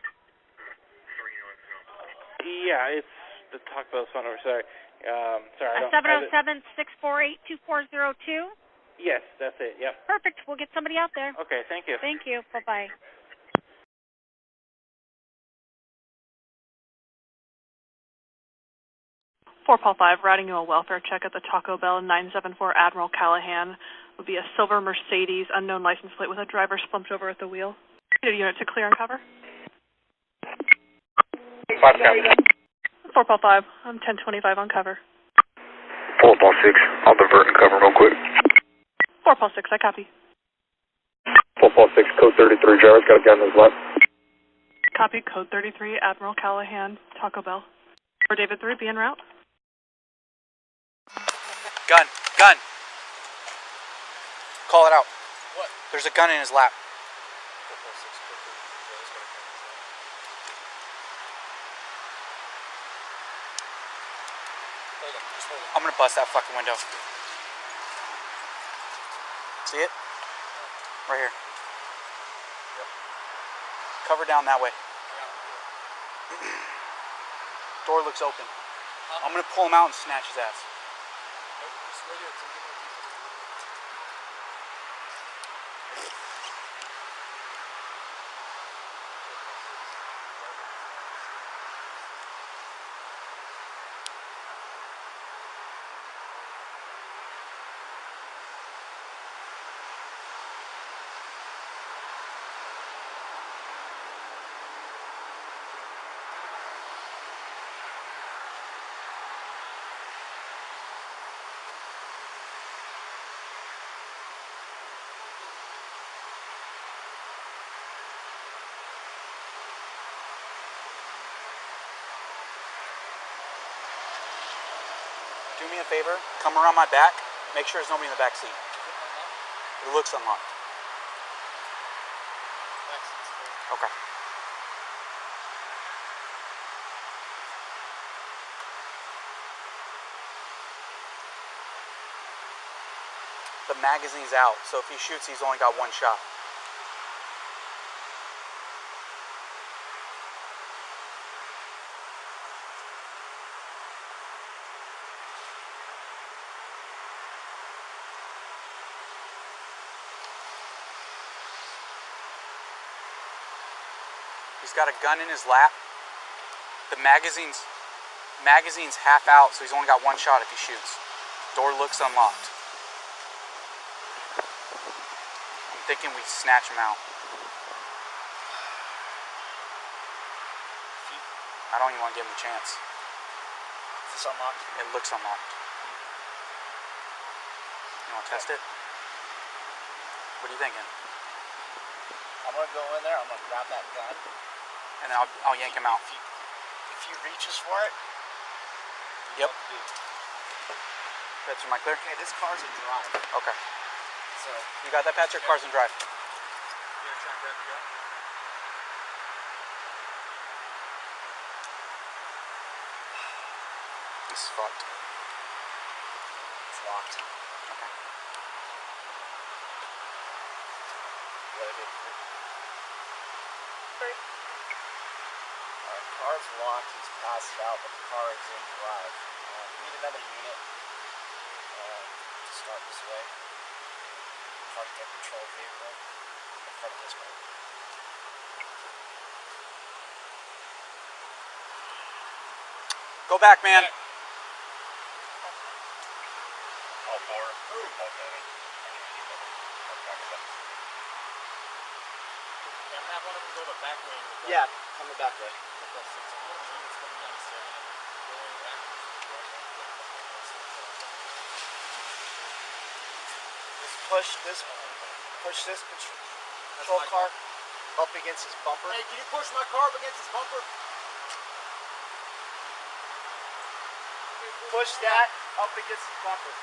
Yeah, it's the Taco Bell phone number, sorry. Sorry, I don't... 707-648-2402? Yes, that's it, yep. Perfect. We'll get somebody out there. Okay, thank you. Thank you. Bye-bye. Paul 5, routing you a welfare check at the Taco Bell 974 Admiral Callahan. Would be a silver Mercedes, unknown license plate with a driver slumped over at the wheel. Need a unit to clear and cover. 5 Paul 5, I'm 1025 on cover. 4 Paul 6, I'll divert and cover real quick. 4 Paul 6, I copy. 4 Paul 6, code 33, driver's got a gun in his left. Copy, code 33, Admiral Callahan, Taco Bell. For David 3, be en route. Gun. Call it out. What? There's a gun in his lap. I'm gonna bust that fucking window. See it? Right here. Cover down that way. Door looks open. I'm gonna pull him out and snatch his ass. Do me a favor, come around my back, make sure there's nobody in the back seat. It looks unlocked. Okay. The magazine's out, so if he shoots, he's only got one shot. He's got a gun in his lap. The magazine's half out, so he's only got one shot if he shoots. Door looks unlocked. I'm thinking we snatch him out. I don't even want to give him a chance. Is this unlocked? It looks unlocked. You want to test it? What are you thinking? I'm going to go in there, I'm going to grab that gun. And then I'll yank him out. If he reaches for it, yep. Patcher, am I clear? Okay, this car's in drive. Okay. So you got that, Patcher? Car's in drive. You gonna try and grab the gun? This is fucked. It's locked. Okay. What I did here. Alright, car's locked, he's passed out, but the car is in drive. We need another unit to start this way. Park their patrol vehicle in front of this one. Go back, man. All four. Okay. I'm gonna have one of them go the back way. Yeah, come the back way. Just push this patrol car up against his bumper. Hey, can you push my car up against his bumper? Push that up against his bumper.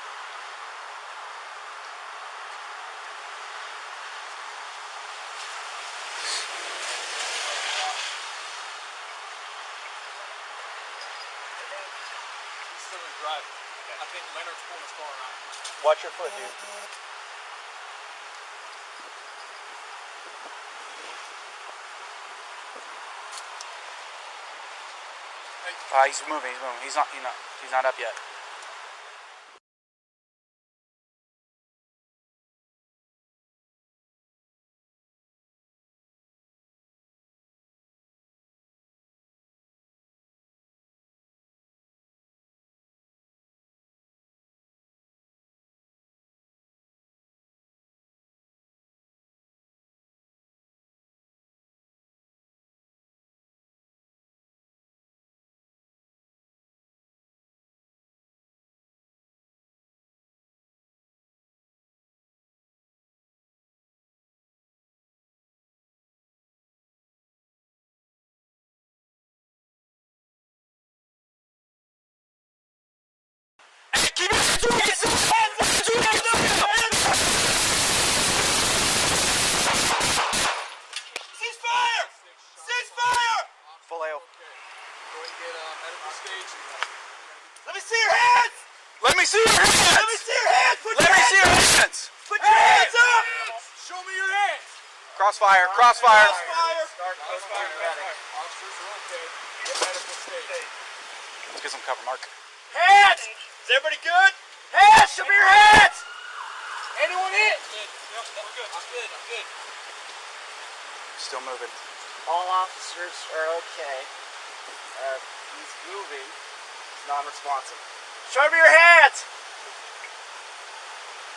He's still in drive. Okay. I think Leonard's pulling his car around. Watch your foot, dude. He's moving. He's not up yet. Ceasefire! Ceasefire! Vallejo. Go and get medical stage. Let me see your hands! Let me see your hands! Let me see your hands! Let me see your hands! Put your hands up! Show me your hands! Crossfire! Crossfire! Crossfire! Start crossfire medic. Officers are okay. Get medical stage. Let's get some cover, Mark. Hands! Is everybody good? Hands! Show me your hands! Anyone hit? We're good. I'm good. Still moving. All officers are okay. He's moving. He's non-responsive. Show me your hands!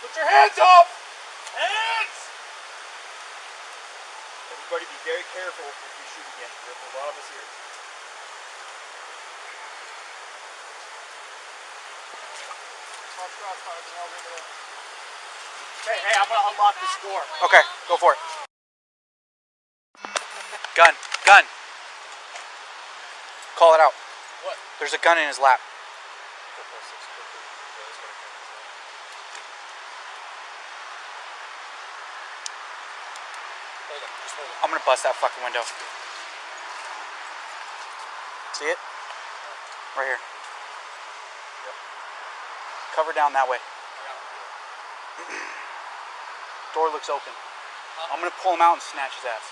Put your hands up! Hands! Everybody be very careful if you shoot again. There's a lot of us here. Hey, I'm gonna unlock this door. Okay, go for it. Gun. Call it out. What? There's a gun in his lap. I'm gonna bust that fucking window. See it? Right here. Cover down that way. Door looks open. I'm gonna pull him out and snatch his ass.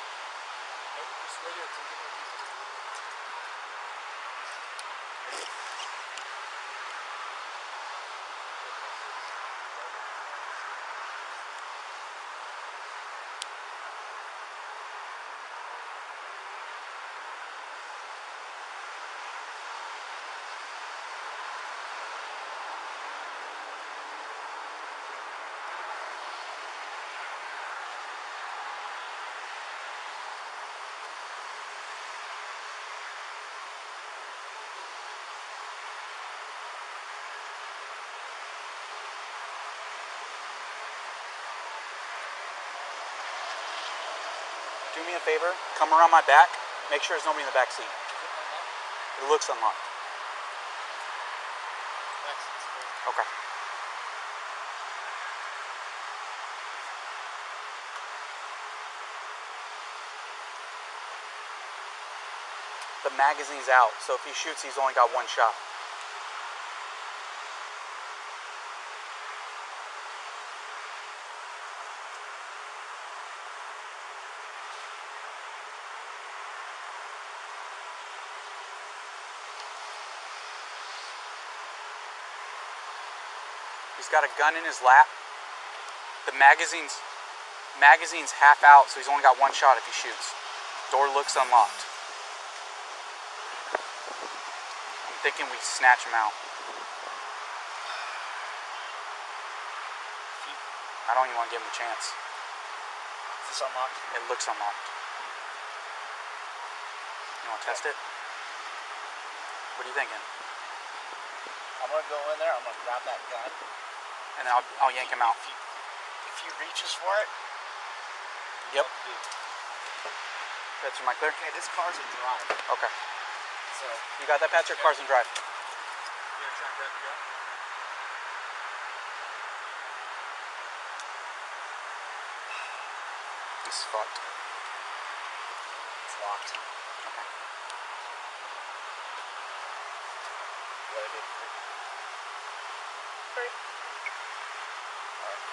Do me a favor. Come around my back. Make sure there's nobody in the back seat. It looks unlocked. Okay. The magazine's out, so if he shoots, he's only got one shot. He's got a gun in his lap. The magazine's half out, so he's only got one shot if he shoots. Door looks unlocked. I'm thinking we snatch him out. I don't even want to give him a chance. Is this unlocked? It looks unlocked. You want to test it? What are you thinking? I'm going to go in there, I'm going to grab that gun. And then I'll yank him out. If he reaches for it. Yep. That's your mic clear? Okay, this car's in drive. Okay. So. You got that, Pat? Your car's in drive. You gonna try and grab the gun? This is fucked. It's locked. Okay. What I did.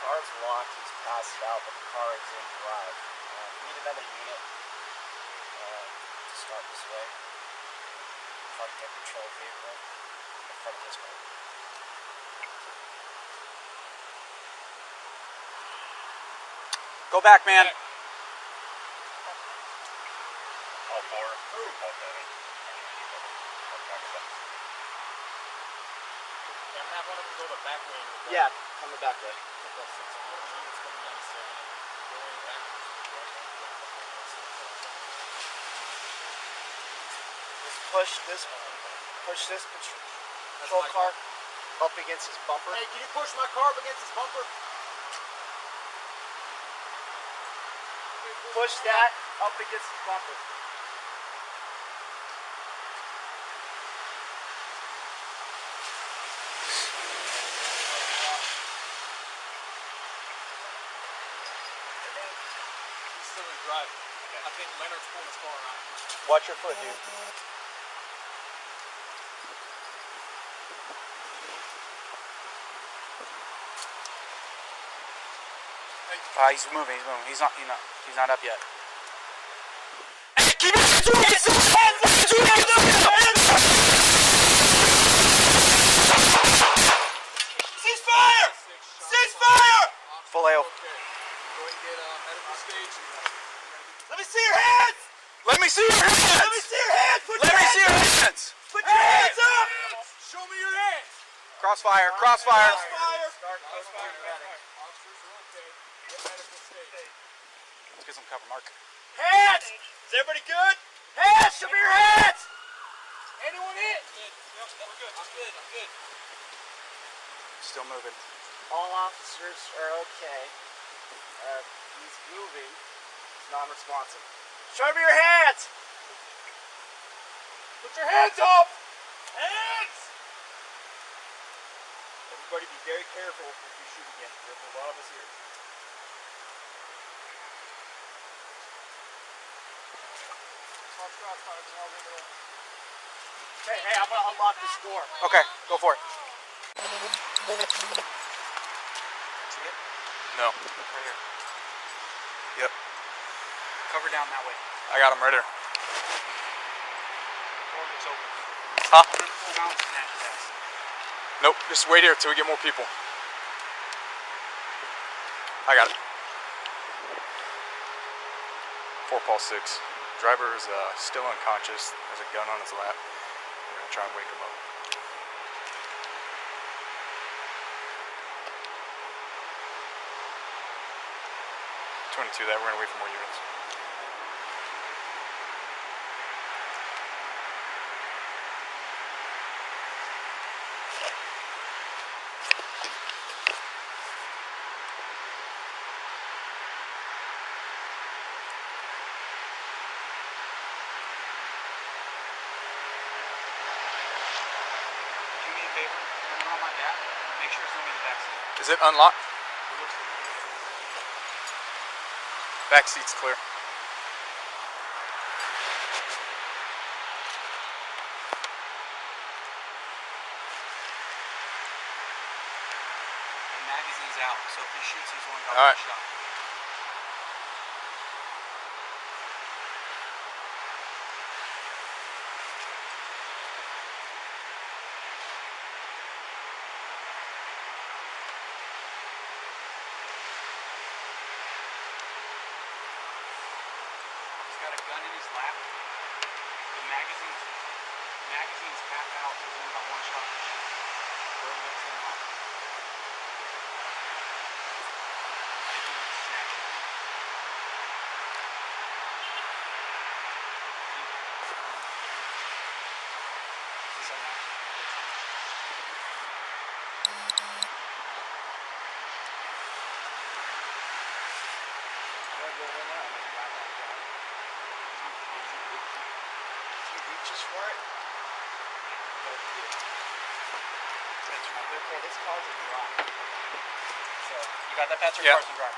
Car's locked, he's passed out, but the car is in drive. We need another unit to start this way. Try to get a patrol vehicle in front of this one. Go back, man. All four. Ooh. Yeah, have one of them go the back way. Yeah, come the back way. Just push this patrol car up against his bumper. Hey, can you push my car up against his bumper? Push that up against his bumper. Still in drive. I think Leonard's pulling his car around. Watch your foot, dude. He's moving. He's not up yet. Hey, keep your hands Cease fire! Cease fire! Vallejo. Let me see your hands! Let me see your hands! Let me see your hands! Let me see your hands! Put your hands up! Show me your hands! Crossfire! Crossfire! Let's get some cover, Mark. Hands! Is everybody good? Hands! Show me your hands! Anyone hit? Yep, we're good. I'm good. Still moving. All officers are okay. He's moving. He's non-responsive. Show me your hands! Put your hands up! Hands! Everybody be very careful if you shoot again. There's a lot of us here. Okay, hey, I'm gonna unlock this door. Okay, go for it. No. Right here. Yep. Cover down that way. I got him right here. Door is open. Huh? Pull out and snatch his ass. Nope. Just wait here till we get more people. I got it. 4 Pulse 6. Driver is still unconscious. Has a gun on his lap. We're gonna try and wake him up. .22 that we're gonna wait for more units. sure it's only the back seat. Is it unlocked? It looks like it. Back seat's clear. The magazine's out, so if he shoots, he's only got All one right. shot. He's got a gun in his lap. The magazine's half out, so he's only got one shot to shoot. Where looks him off. For it? Okay, this car's a drop. So you got that? That's your car's a drop.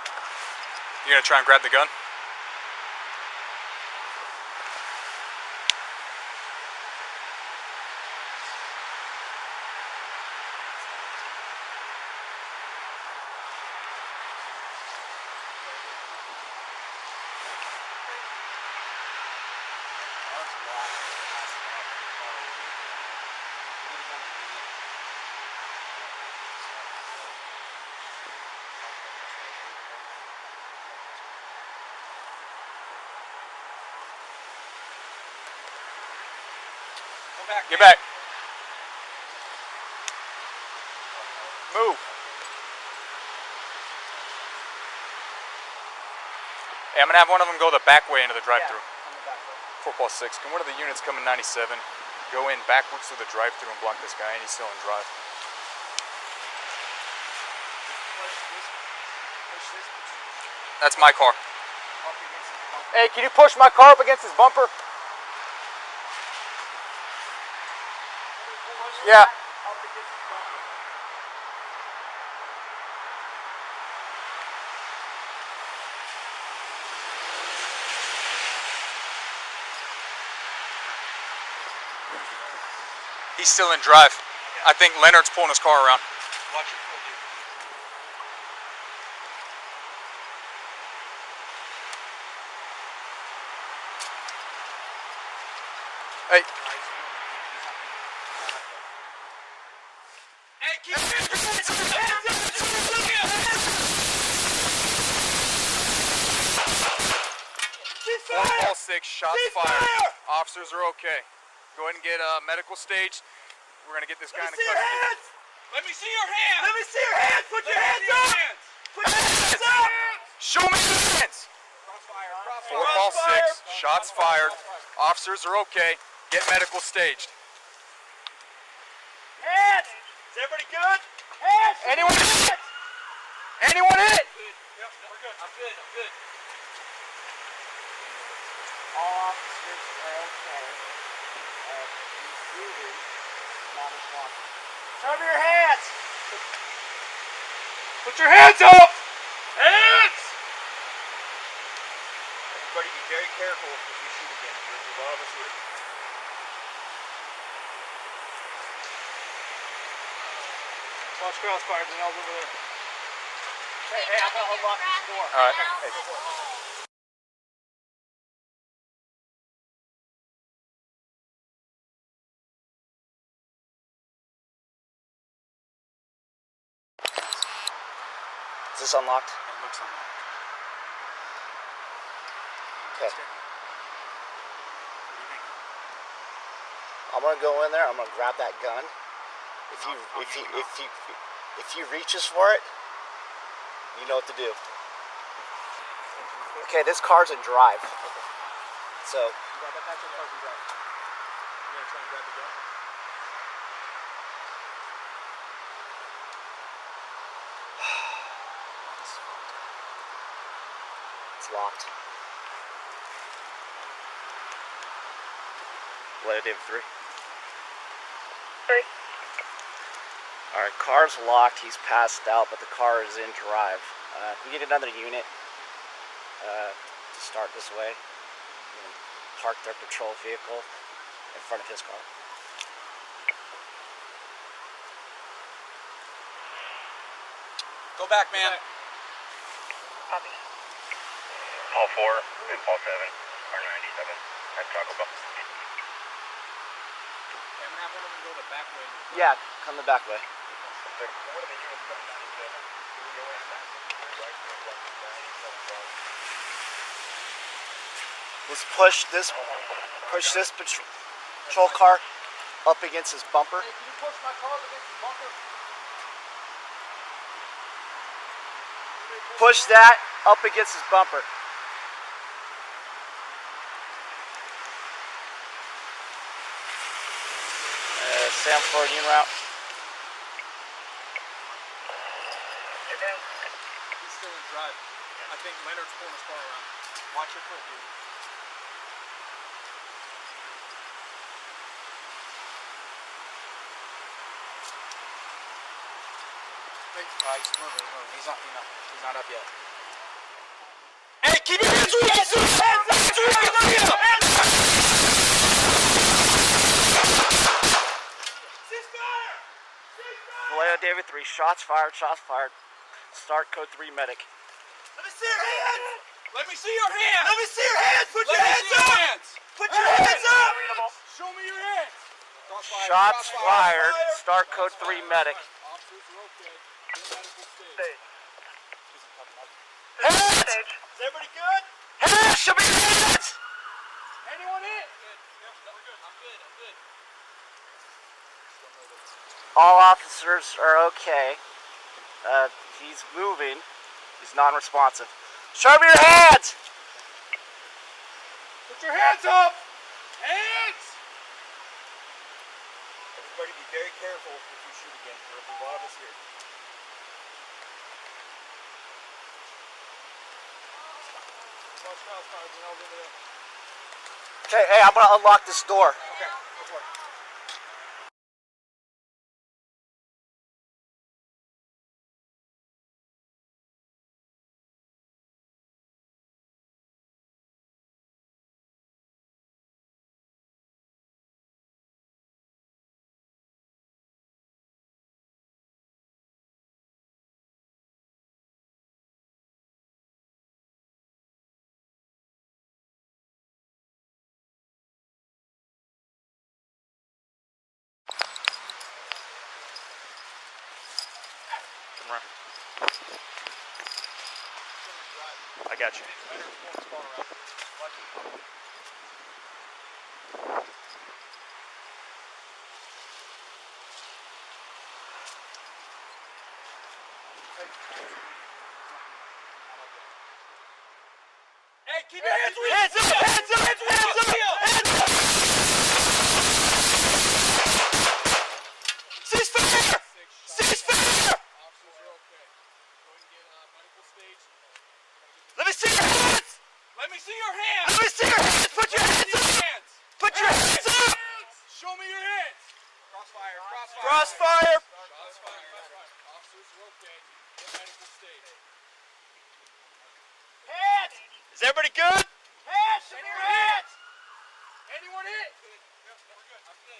You gonna try and grab the gun? Get back. Move. Hey, I'm gonna have one of them go the back way into the drive-thru. 4+6. Can one of the units come in 97 go in backwards through the drive-thru and block this guy, and he's still in drive? That's my car. Hey, can you push my car up against his bumper? Yeah. He's still in drive. I think Leonard's pulling his car around. Watch your foot, dude. Hey. Hey, keep your hands up! 4-6, shots fired. Officers are okay. Go ahead and get medical staged. We're gonna get this guy into custody. Let me see your hands! Let me see your hands! Put your hands up! Put your hands up! Show me your hands! 4-6, shots fired. Officers are okay. Get medical staged. Hands! Is everybody good? Hands! Anyone hit? Anyone hit? Yep, we're good. I'm good. I'm good. All officers are okay. Really not responsible. Show me your hands! Put your hands up! Hands! Everybody be very careful if you shoot again. There's a lot of us here. Watch crossfire, Janelle's over there. Hey, I'm gonna unlock this door. All right. Hey. Is this unlocked? It looks unlocked. Okay. I'm gonna go in there. I'm gonna grab that gun. If he reaches for it, you know what to do. Okay, this car's in drive. So. You got that? That's your car's in drive. You gonna try and grab the gun? It's locked. Let it in 3. 3. Alright, car's locked. He's passed out, but the car is in drive. Can we get another unit to start this way? And park their patrol vehicle in front of his car. Go back, man. Copy. Paul 4 and Paul 7 are 97 at Taco Bell. I'm gonna have one of them go the back way. Yeah, come the back way. Let's push this patrol car up against his bumper. Hey, can you push my car up against the bumper? Push that up against his bumper. Sam Ford, en route. He's still in drive. I think Leonard's pulling his car around. Watch your foot, dude. He's moving. He's not up yet. Hey, keep your hands where you can see your hands! Hands where you can see them! Vallejo, David 3, shots fired, shots fired. Start code 3 medic. Let me see your hands! Let me see your hands! Let me see your hands! Put your hands up! Put your hands up! Show me your hands! Crossfire, Shots crossfire. fired. Start code 3 medic. Officers are okay. Medical stage. Hands! Is everybody good? Hands! Show me your hands! Anyone hit? We're good. I'm good. All officers are okay. He's moving. He's non-responsive. Show me your hands! Put your hands up! Hands! Everybody be very careful if you shoot again. There's a lot of us here. Okay, hey, I'm gonna unlock this door. Okay, go for it. Come around. I got you. Hey, keep your hands where you can see them! Hands up! Hands up! Hands up! Ceasefire! Ceasefire! Let me see your hands! Let me see your hands! Let me see your hands! Put your hands up! Put your hands up! Show me your hands! Crossfire, crossfire. Crossfire! Shots fired. Officers are okay. Get medical stage. Hands! Is everybody good? Hands! Show me your hands! Anyone hit? Yep, we're good. I'm good.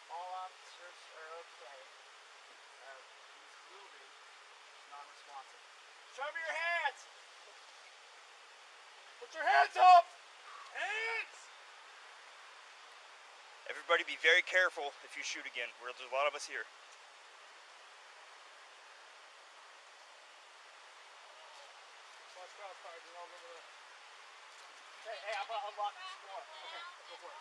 All officers are okay. He's moving. Non-responsive. Show me your hands! Put your hands up! Hands! Everybody be very careful if you shoot again. There's a lot of us here. Okay, hey, I'm gonna unlock this door. Okay, go for it.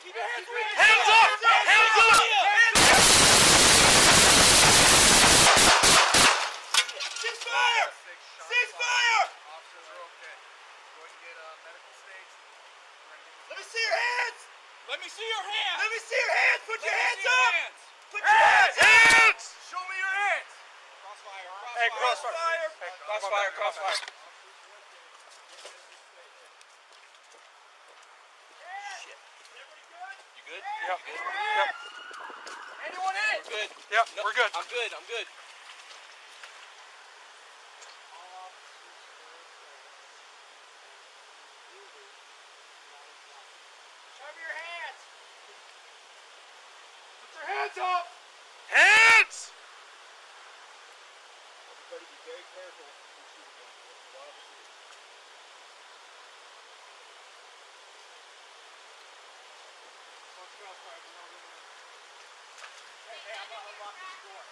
Hands up! Hands up! Ceasefire! Ceasefire! Let me see your hands! Let me see your hands! Let me see your hands! Put your hands up! Put your hands up! Hands! Show me your hands! Crossfire! Hey, crossfire! Crossfire! Crossfire! Shit. You good? Yep. You good? Yep. Anyone in? We're good. Yep, no, we're good. I'm good. I'm good. Show me your hands. Put your hands up. Hands! Everybody be very careful. Hey, I'm gonna unlock this door.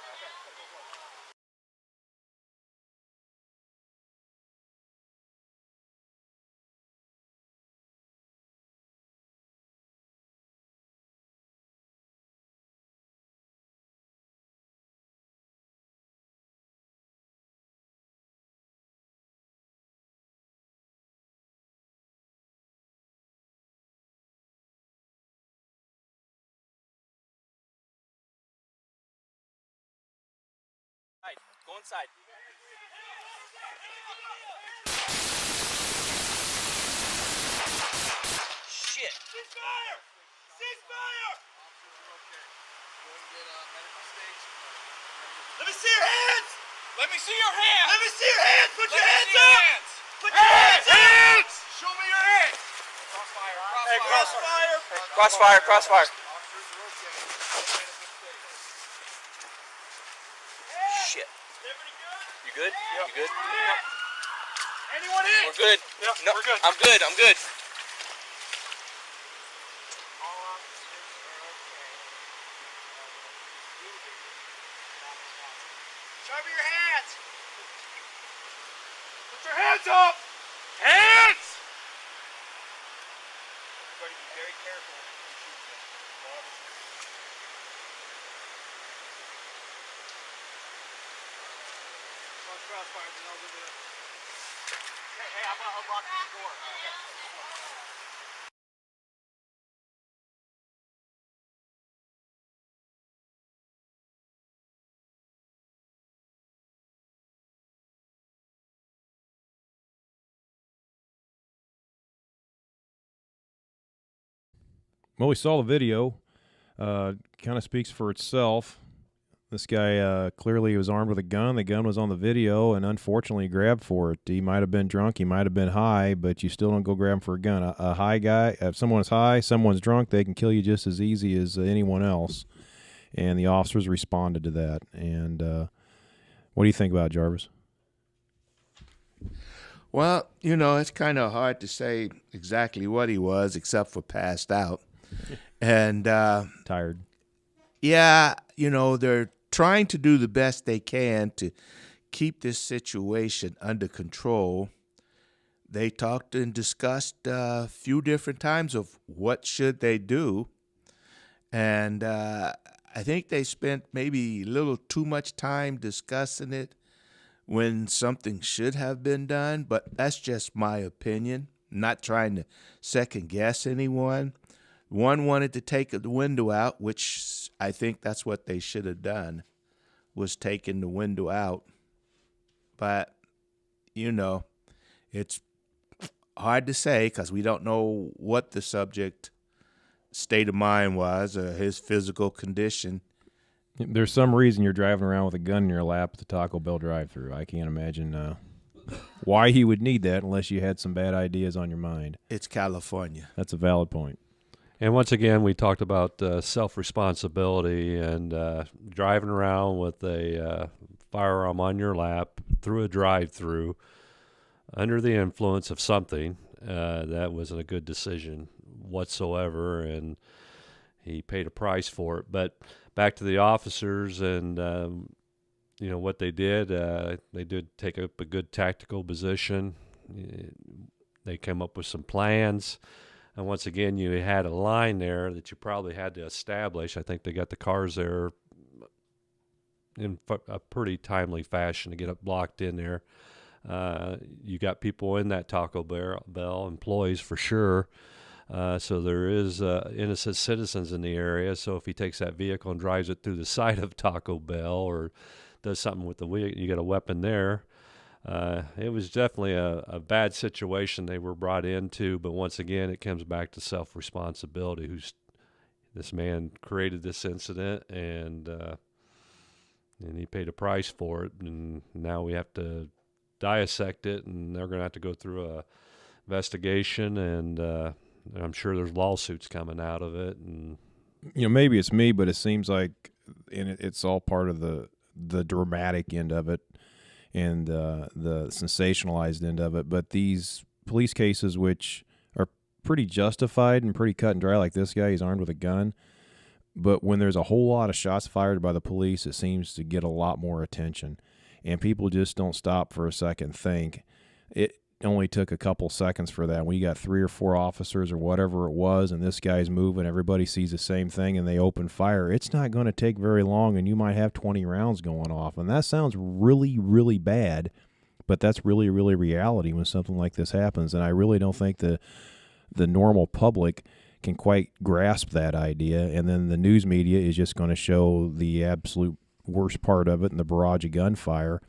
Go inside. Shit. Ceasefire! Ceasefire! Let me see your hands! Let me see your hands! Let me see your hands! Put your hands up! Put your hands up! Hands! Show me your hands! Crossfire! Hey, crossfire! Crossfire! Crossfire! Shit. You good? Yep. You good? Yep. Anyone in? We're good. Yep, no, we're good. I'm good. I'm good. Show me your hands. Put your hands up. Hands! Everybody be very careful. Crossfire, then I'll go to Hey, I'm gonna unlock this door. Well, we saw the video. Kind of speaks for itself. This guy clearly was armed with a gun. The gun was on the video, and unfortunately grabbed for it. He might have been drunk. He might have been high, but you still don't go grab him for a gun. A high guy, if someone's high, someone's drunk, they can kill you just as easy as anyone else. And the officers responded to that. And what do you think about it, Jarvis? Well, you know, it's kind of hard to say exactly what he was, except for passed out. And tired. Yeah, you know, they're trying to do the best they can to keep this situation under control. They talked and discussed a few different times of what should they do. And I think they spent maybe a little too much time discussing it when something should have been done, but that's just my opinion. I'm not trying to second guess anyone. One wanted to take the window out, which I think that's what they should have done, was taking the window out. But, you know, it's hard to say because we don't know what the subject state of mind was or his physical condition. There's some reason you're driving around with a gun in your lap at the Taco Bell drive-thru. I can't imagine why he would need that unless you had some bad ideas on your mind. It's California. That's a valid point. And once again, we talked about self-responsibility and driving around with a firearm on your lap through a drive-thru under the influence of something. That wasn't a good decision whatsoever, and he paid a price for it. But back to the officers and you know what they did. They did take up a good tactical position. They came up with some plans. And once again, you had a line there that you probably had to establish. I think they got the cars there in a pretty timely fashion to get it blocked in there. You got people in that Taco Bell, employees for sure. So there is innocent citizens in the area. So if he takes that vehicle and drives it through the side of Taco Bell or does something with the wheel, you got a weapon there. It was definitely a bad situation they were brought into, but once again, it comes back to self-responsibility. This man created this incident, and he paid a price for it, and now we have to dissect it, and they're going to have to go through a investigation, and I'm sure there's lawsuits coming out of it. And maybe it's me, but it seems like it's all part of the dramatic end of it and the sensationalized end of it. But these police cases, which are pretty justified and pretty cut and dry, like this guy, he's armed with a gun. But when there's a whole lot of shots fired by the police, it seems to get a lot more attention. And people just don't stop for a second, think. It only took a couple seconds for that. When you got 3 or 4 officers or whatever it was, and this guy's moving, everybody sees the same thing, and they open fire, it's not going to take very long, and you might have 20 rounds going off. And that sounds really, really bad, but that's really, really reality when something like this happens. And I really don't think the normal public can quite grasp that idea. And then the news media is just going to show the absolute worst part of it and the barrage of gunfire.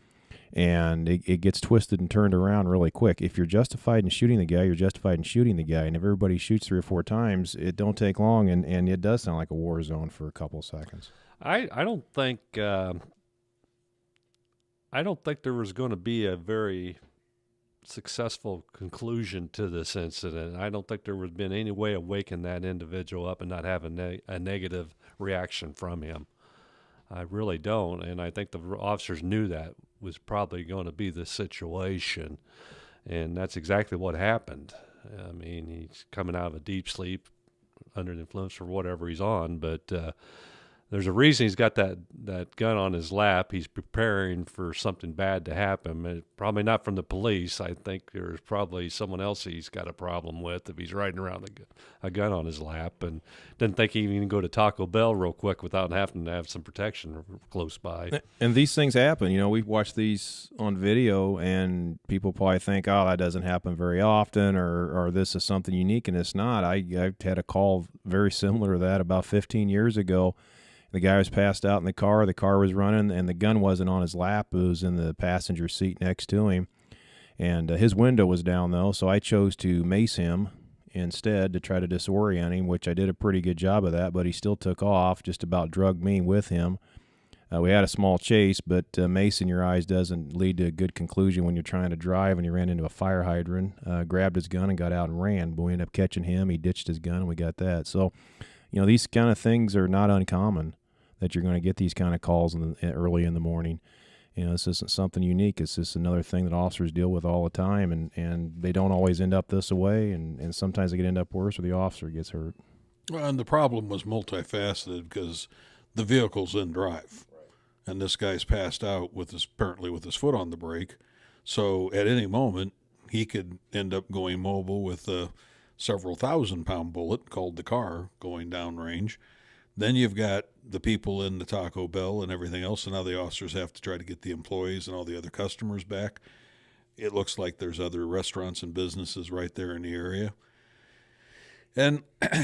And it gets twisted and turned around really quick. If you're justified in shooting the guy, you're justified in shooting the guy. And if everybody shoots 3 or 4 times, it don't take long, and it does sound like a war zone for a couple of seconds. I don't think there was going to be a very successful conclusion to this incident. I don't think there would have been any way of waking that individual up and not having a negative reaction from him. I really don't, and I think the officers knew that was probably going to be the situation, and that's exactly what happened. I mean, he's coming out of a deep sleep under the influence or whatever he's on, but there's a reason he's got that gun on his lap. He's preparing for something bad to happen. Probably not from the police. I think there's probably someone else he's got a problem with if he's riding around a gun on his lap, and didn't think he can go to Taco Bell real quick without having to have some protection close by. And these things happen. We've watched these on video, and people probably think, oh, that doesn't happen very often, or this is something unique, and it's not. I've had a call very similar to that about 15 years ago. The guy was passed out in the car was running, and the gun wasn't on his lap. It was in the passenger seat next to him. And his window was down, though, so I chose to mace him instead to try to disorient him, which I did a pretty good job of that, but he still took off, just about drugged me with him. We had a small chase, but mace in your eyes doesn't lead to a good conclusion when you're trying to drive, and he ran into a fire hydrant, grabbed his gun and got out and ran. But we ended up catching him. He ditched his gun, and we got that. So, these kind of things are not uncommon, that you're going to get these kind of calls early in the morning. This isn't something unique. It's just another thing that officers deal with all the time, and they don't always end up this way, and sometimes they could end up worse or the officer gets hurt. Well, and the problem was multifaceted because the vehicle's in drive, and this guy's passed out apparently with his foot on the brake. So at any moment, he could end up going mobile with a several thousand-pound bullet called the car going downrange. Then you've got the people in the Taco Bell and everything else, and now the officers have to try to get the employees and all the other customers back. It looks like there's other restaurants and businesses right there in the area. And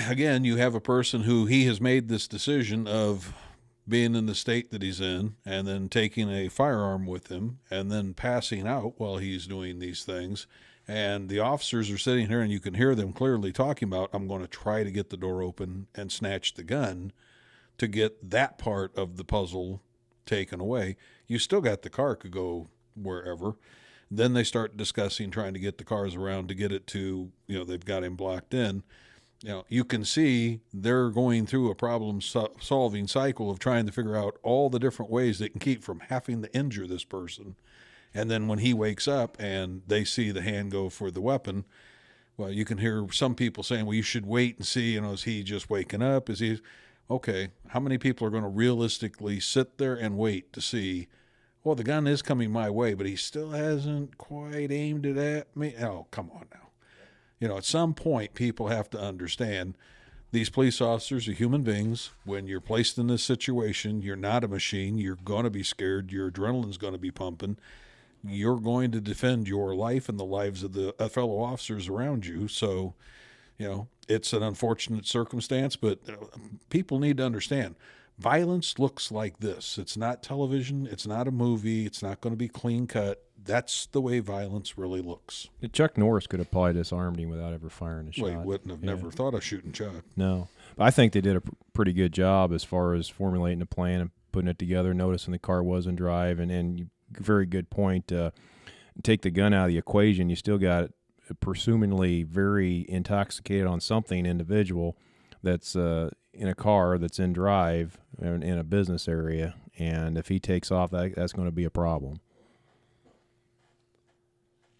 again, you have a person who he has made this decision of being in the state that he's in and then taking a firearm with him and then passing out while he's doing these things. And the officers are sitting here, and you can hear them clearly talking about, I'm going to try to get the door open and snatch the gun to get that part of the puzzle taken away. You still got the car could go wherever. Then they start discussing trying to get the cars around to get it to, they've got him blocked in. You can see they're going through a problem-solving cycle of trying to figure out all the different ways they can keep from having to injure this person. And then when he wakes up and they see the hand go for the weapon, well, you can hear some people saying, well, you should wait and see, is he just waking up? Is he, okay, how many people are going to realistically sit there and wait to see, well, the gun is coming my way, but he still hasn't quite aimed it at me? Oh, come on now. You know, at some point, people have to understand these police officers are human beings. When you're placed in this situation, you're not a machine. You're going to be scared. Your adrenaline's going to be pumping. You're going to defend your life and the lives of the fellow officers around you. So, you know, it's an unfortunate circumstance, but people need to understand violence looks like this. It's not television. It's not a movie. It's not going to be clean cut. That's the way violence really looks. Chuck Norris could have probably disarmed him without ever firing a shot. Well, he wouldn't have never thought of shooting Chuck. No. But I think they did a pretty good job as far as formulating a plan and putting it together, noticing the car was in drive, and very good point. Take the gun out of the equation, you still got a presumably very intoxicated on something individual that's in a car that's in drive in a business area, and if he takes off, that's going to be a problem.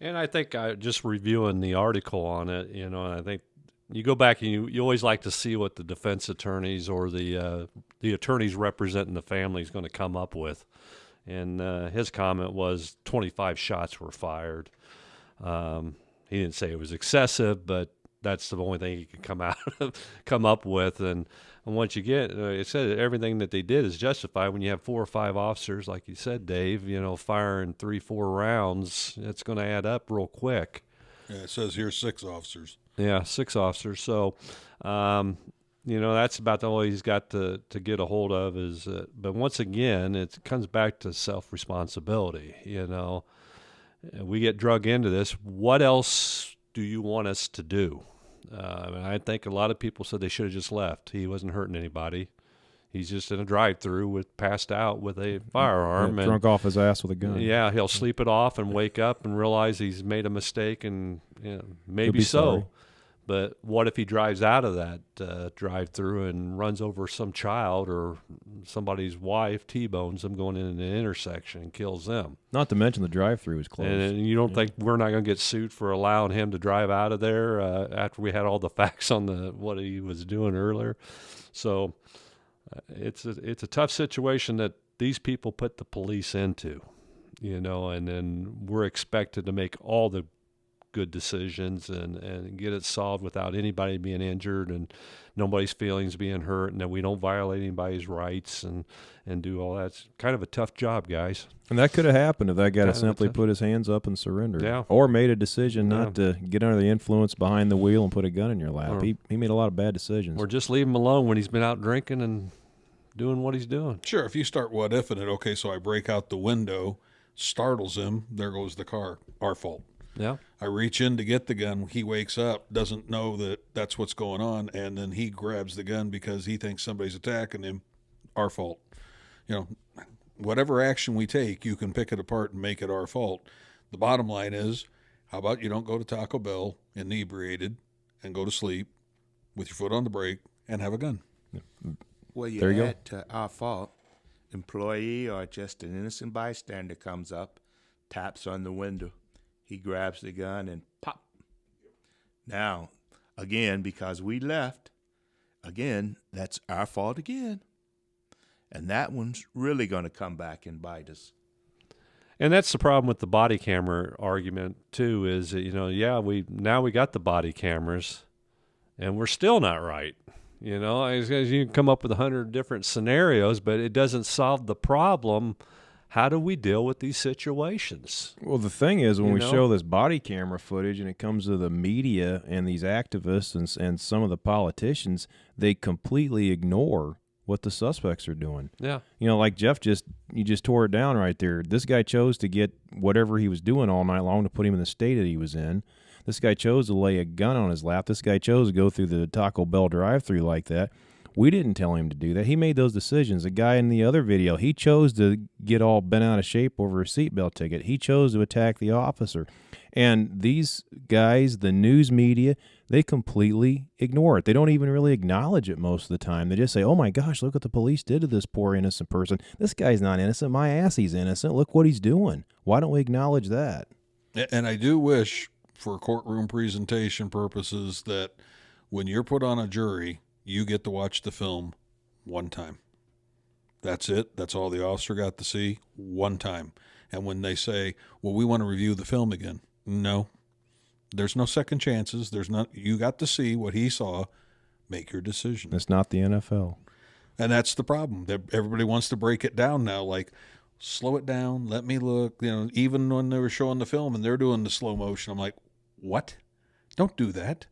And I think just reviewing the article on it, you know, I think you go back and you always like to see what the defense attorneys or the attorneys representing the family is going to come up with. And his comment was 25 shots were fired. He didn't say it was excessive, but that's the only thing he could come up with. And once you get, it said everything that they did is justified. When you have 4 or 5 officers, like you said, Dave, you know, firing 3-4 rounds, it's going to add up real quick. Yeah, it says here 6 officers. Yeah, 6 officers. So, you know, that's about all he's got to get a hold of is, but once again, it comes back to self-responsibility. You know, we get drug into this. What else do you want us to do? I think a lot of people said they should have just left. He wasn't hurting anybody. He's just in a drive-through passed out with a firearm. Yeah, drunk off his ass with a gun. Yeah, he'll sleep it off and wake up and realize he's made a mistake, and you know, maybe so. Sorry. But what if he drives out of that drive-through and runs over some child or somebody's wife, T-bones them going in an intersection and kills them? Not to mention the drive-through is closed. And you don't think we're not going to get sued for allowing him to drive out of there after we had all the facts on what he was doing earlier? So it's a tough situation that these people put the police into, you know, and then we're expected to make all the good decisions and get it solved without anybody being injured and nobody's feelings being hurt, and that we don't violate anybody's rights and do all that. It's kind of a tough job, guys. And that could have happened if that guy had simply put his hands up and surrendered. Yeah. Or made a decision not to get under the influence behind the wheel and put a gun in your lap. Or, he made a lot of bad decisions. Or just leave him alone when he's been out drinking and doing what he's doing. Sure, if you start what-ifing it, okay, so I break out the window, startles him, there goes the car. Our fault. Yeah. I reach in to get the gun. He wakes up, doesn't know that that's what's going on, and then he grabs the gun because he thinks somebody's attacking him. Our fault. You know, whatever action we take, you can pick it apart and make it our fault. The bottom line is, how about you don't go to Taco Bell inebriated and go to sleep with your foot on the brake and have a gun? Well, you There you add to our fault, employee or just an innocent bystander comes up, taps on the window. He grabs the gun and pop. Now, again, because we left, again, that's our fault again. And that one's really going to come back and bite us. And that's the problem with the body camera argument, too, is that, you know, yeah, we got the body cameras, and we're still not right. You know, you can come up with 100 different scenarios, but it doesn't solve the problem. How do we deal with these situations? Well, the thing is, when we know? show this body camera footage and it comes to the media and these activists and some of the politicians, they completely ignore what the suspects are doing. Yeah. You know, like Jeff you just tore it down right there. This guy chose to get whatever he was doing all night long to put him in the state that he was in. This guy chose to lay a gun on his lap. This guy chose to go through the Taco Bell drive-thru like that. We didn't tell him to do that. He made those decisions. The guy in the other video, he chose to get all bent out of shape over a seatbelt ticket. He chose to attack the officer. And these guys, the news media, they completely ignore it. They don't even really acknowledge it most of the time. They just say, oh my gosh, look what the police did to this poor innocent person. This guy's not innocent. My ass, he's innocent. Look what he's doing. Why don't we acknowledge that? And I do wish, for courtroom presentation purposes, that when you're put on a jury, you get to watch the film one time. That's it. That's all the officer got to see one time. And when they say, well, we want to review the film again. No, There's no second chances. There's not. You got to see what he saw. Make your decision. It's not the NFL. And that's the problem. Everybody wants to break it down now. Like, slow it down. Let me look. You know, even when they were showing the film and they're doing the slow motion, I'm like, what? Don't do that.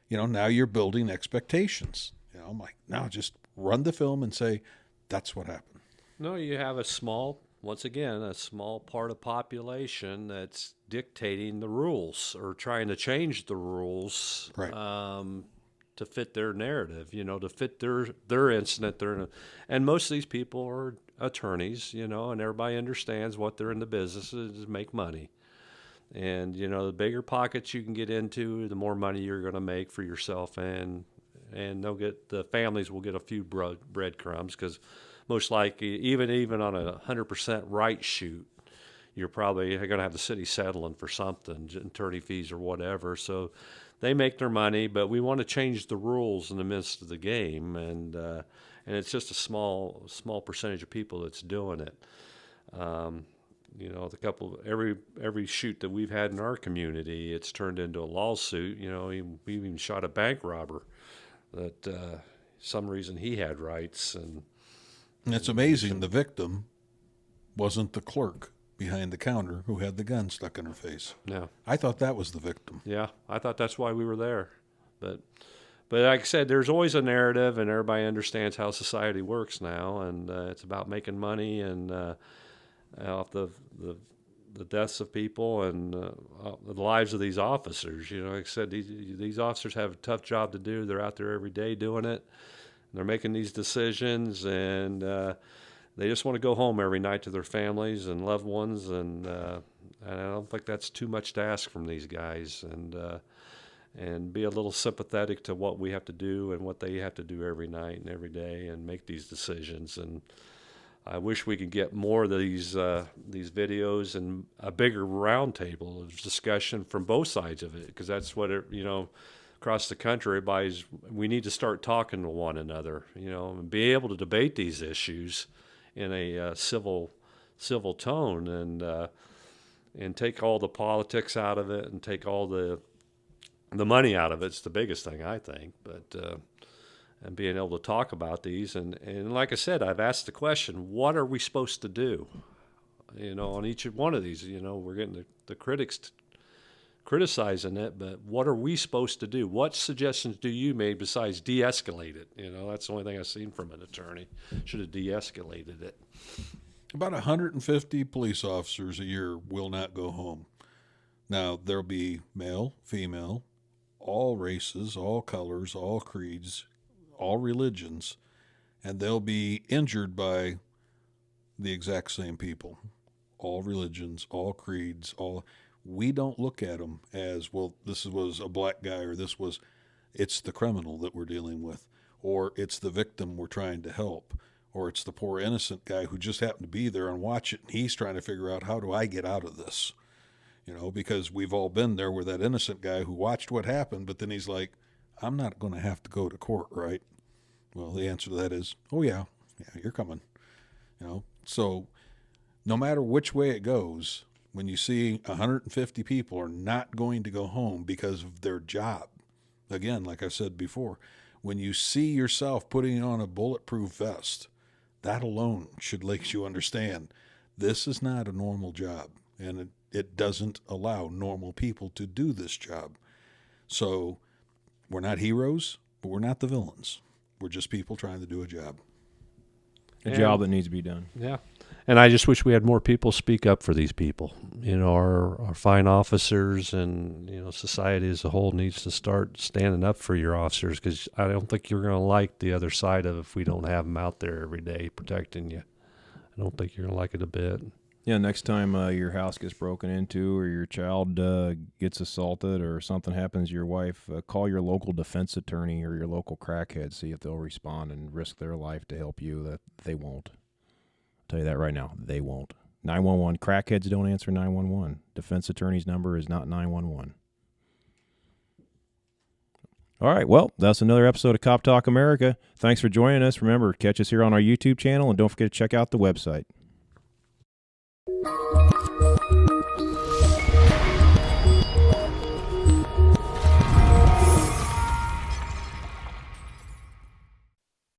You know, now you're building expectations. You know, I'm like, no, just run the film and say, that's what happened. No, you have a small part of population that's dictating the rules or trying to change the rules to fit their narrative, you know, to fit their incident. And most of these people are attorneys, you know, and everybody understands what they're in the business is to make money. And, you know, the bigger pockets you can get into, the more money you're going to make for yourself, and the families will get a few breadcrumbs, because most likely, even on a 100% right shoot, you're probably going to have the city settling for something, attorney fees or whatever. So they make their money, but we want to change the rules in the midst of the game, and it's just a small percentage of people that's doing it. You know, every shoot that we've had in our community, it's turned into a lawsuit. You know, we even shot a bank robber that some reason he had rights, and it's amazing the victim wasn't the clerk behind the counter who had the gun stuck in her face. Yeah, I thought that was the victim. Yeah, I thought that's why we were there, but like I said, there's always a narrative, and everybody understands how society works now, and it's about making money and off the deaths of people and the lives of these officers. You know, like I said, these officers have a tough job to do. They're out there every day doing it. They're making these decisions, and they just want to go home every night to their families and loved ones. And I don't think that's too much to ask from these guys. And be a little sympathetic to what we have to do and what they have to do every night and every day, and make these decisions. And I wish we could get more of these videos and a bigger roundtable of discussion from both sides of it, because that's what across the country, we need to start talking to one another, you know, and be able to debate these issues in a civil tone, and take all the politics out of it, and take all the money out of it. It's the biggest thing, I think, but. And being able to talk about these. And like I said, I've asked the question, what are we supposed to do? You know, on each one of these, you know, we're getting the critics criticizing it, but what are we supposed to do? What suggestions do you make besides de-escalate it? You know, that's the only thing I've seen from an attorney. Should have de-escalated it. About 150 police officers a year will not go home. Now, there'll be male, female, all races, all colors, all creeds, all religions, and they'll be injured by the exact same people. All religions, all creeds, we don't look at them as, well, this was a black guy, or it's the criminal that we're dealing with, or it's the victim we're trying to help, or it's the poor innocent guy who just happened to be there and watch it, and he's trying to figure out, how do I get out of this? You know, because we've all been there with that innocent guy who watched what happened, but then he's like, I'm not going to have to go to court, right? Well, the answer to that is, oh yeah, you're coming. You know, so no matter which way it goes, when you see 150 people are not going to go home because of their job, again, like I said before, when you see yourself putting on a bulletproof vest, that alone should make you understand this is not a normal job, and it doesn't allow normal people to do this job. So we're not heroes, but we're not the villains. We're just people trying to do a job. A job that needs to be done. Yeah. And I just wish we had more people speak up for these people. You know, our fine officers, and, you know, society as a whole needs to start standing up for your officers, because I don't think you're going to like the other side of it if we don't have them out there every day protecting you. I don't think you're going to like it a bit. Yeah, next time your house gets broken into, or your child gets assaulted, or something happens to your wife, call your local defense attorney or your local crackhead, see if they'll respond and risk their life to help you. That they won't. I'll tell you that right now. They won't. 911. Crackheads don't answer 911. Defense attorney's number is not 911. All right, well, that's another episode of Cop Talk America. Thanks for joining us. Remember, catch us here on our YouTube channel, and don't forget to check out the website.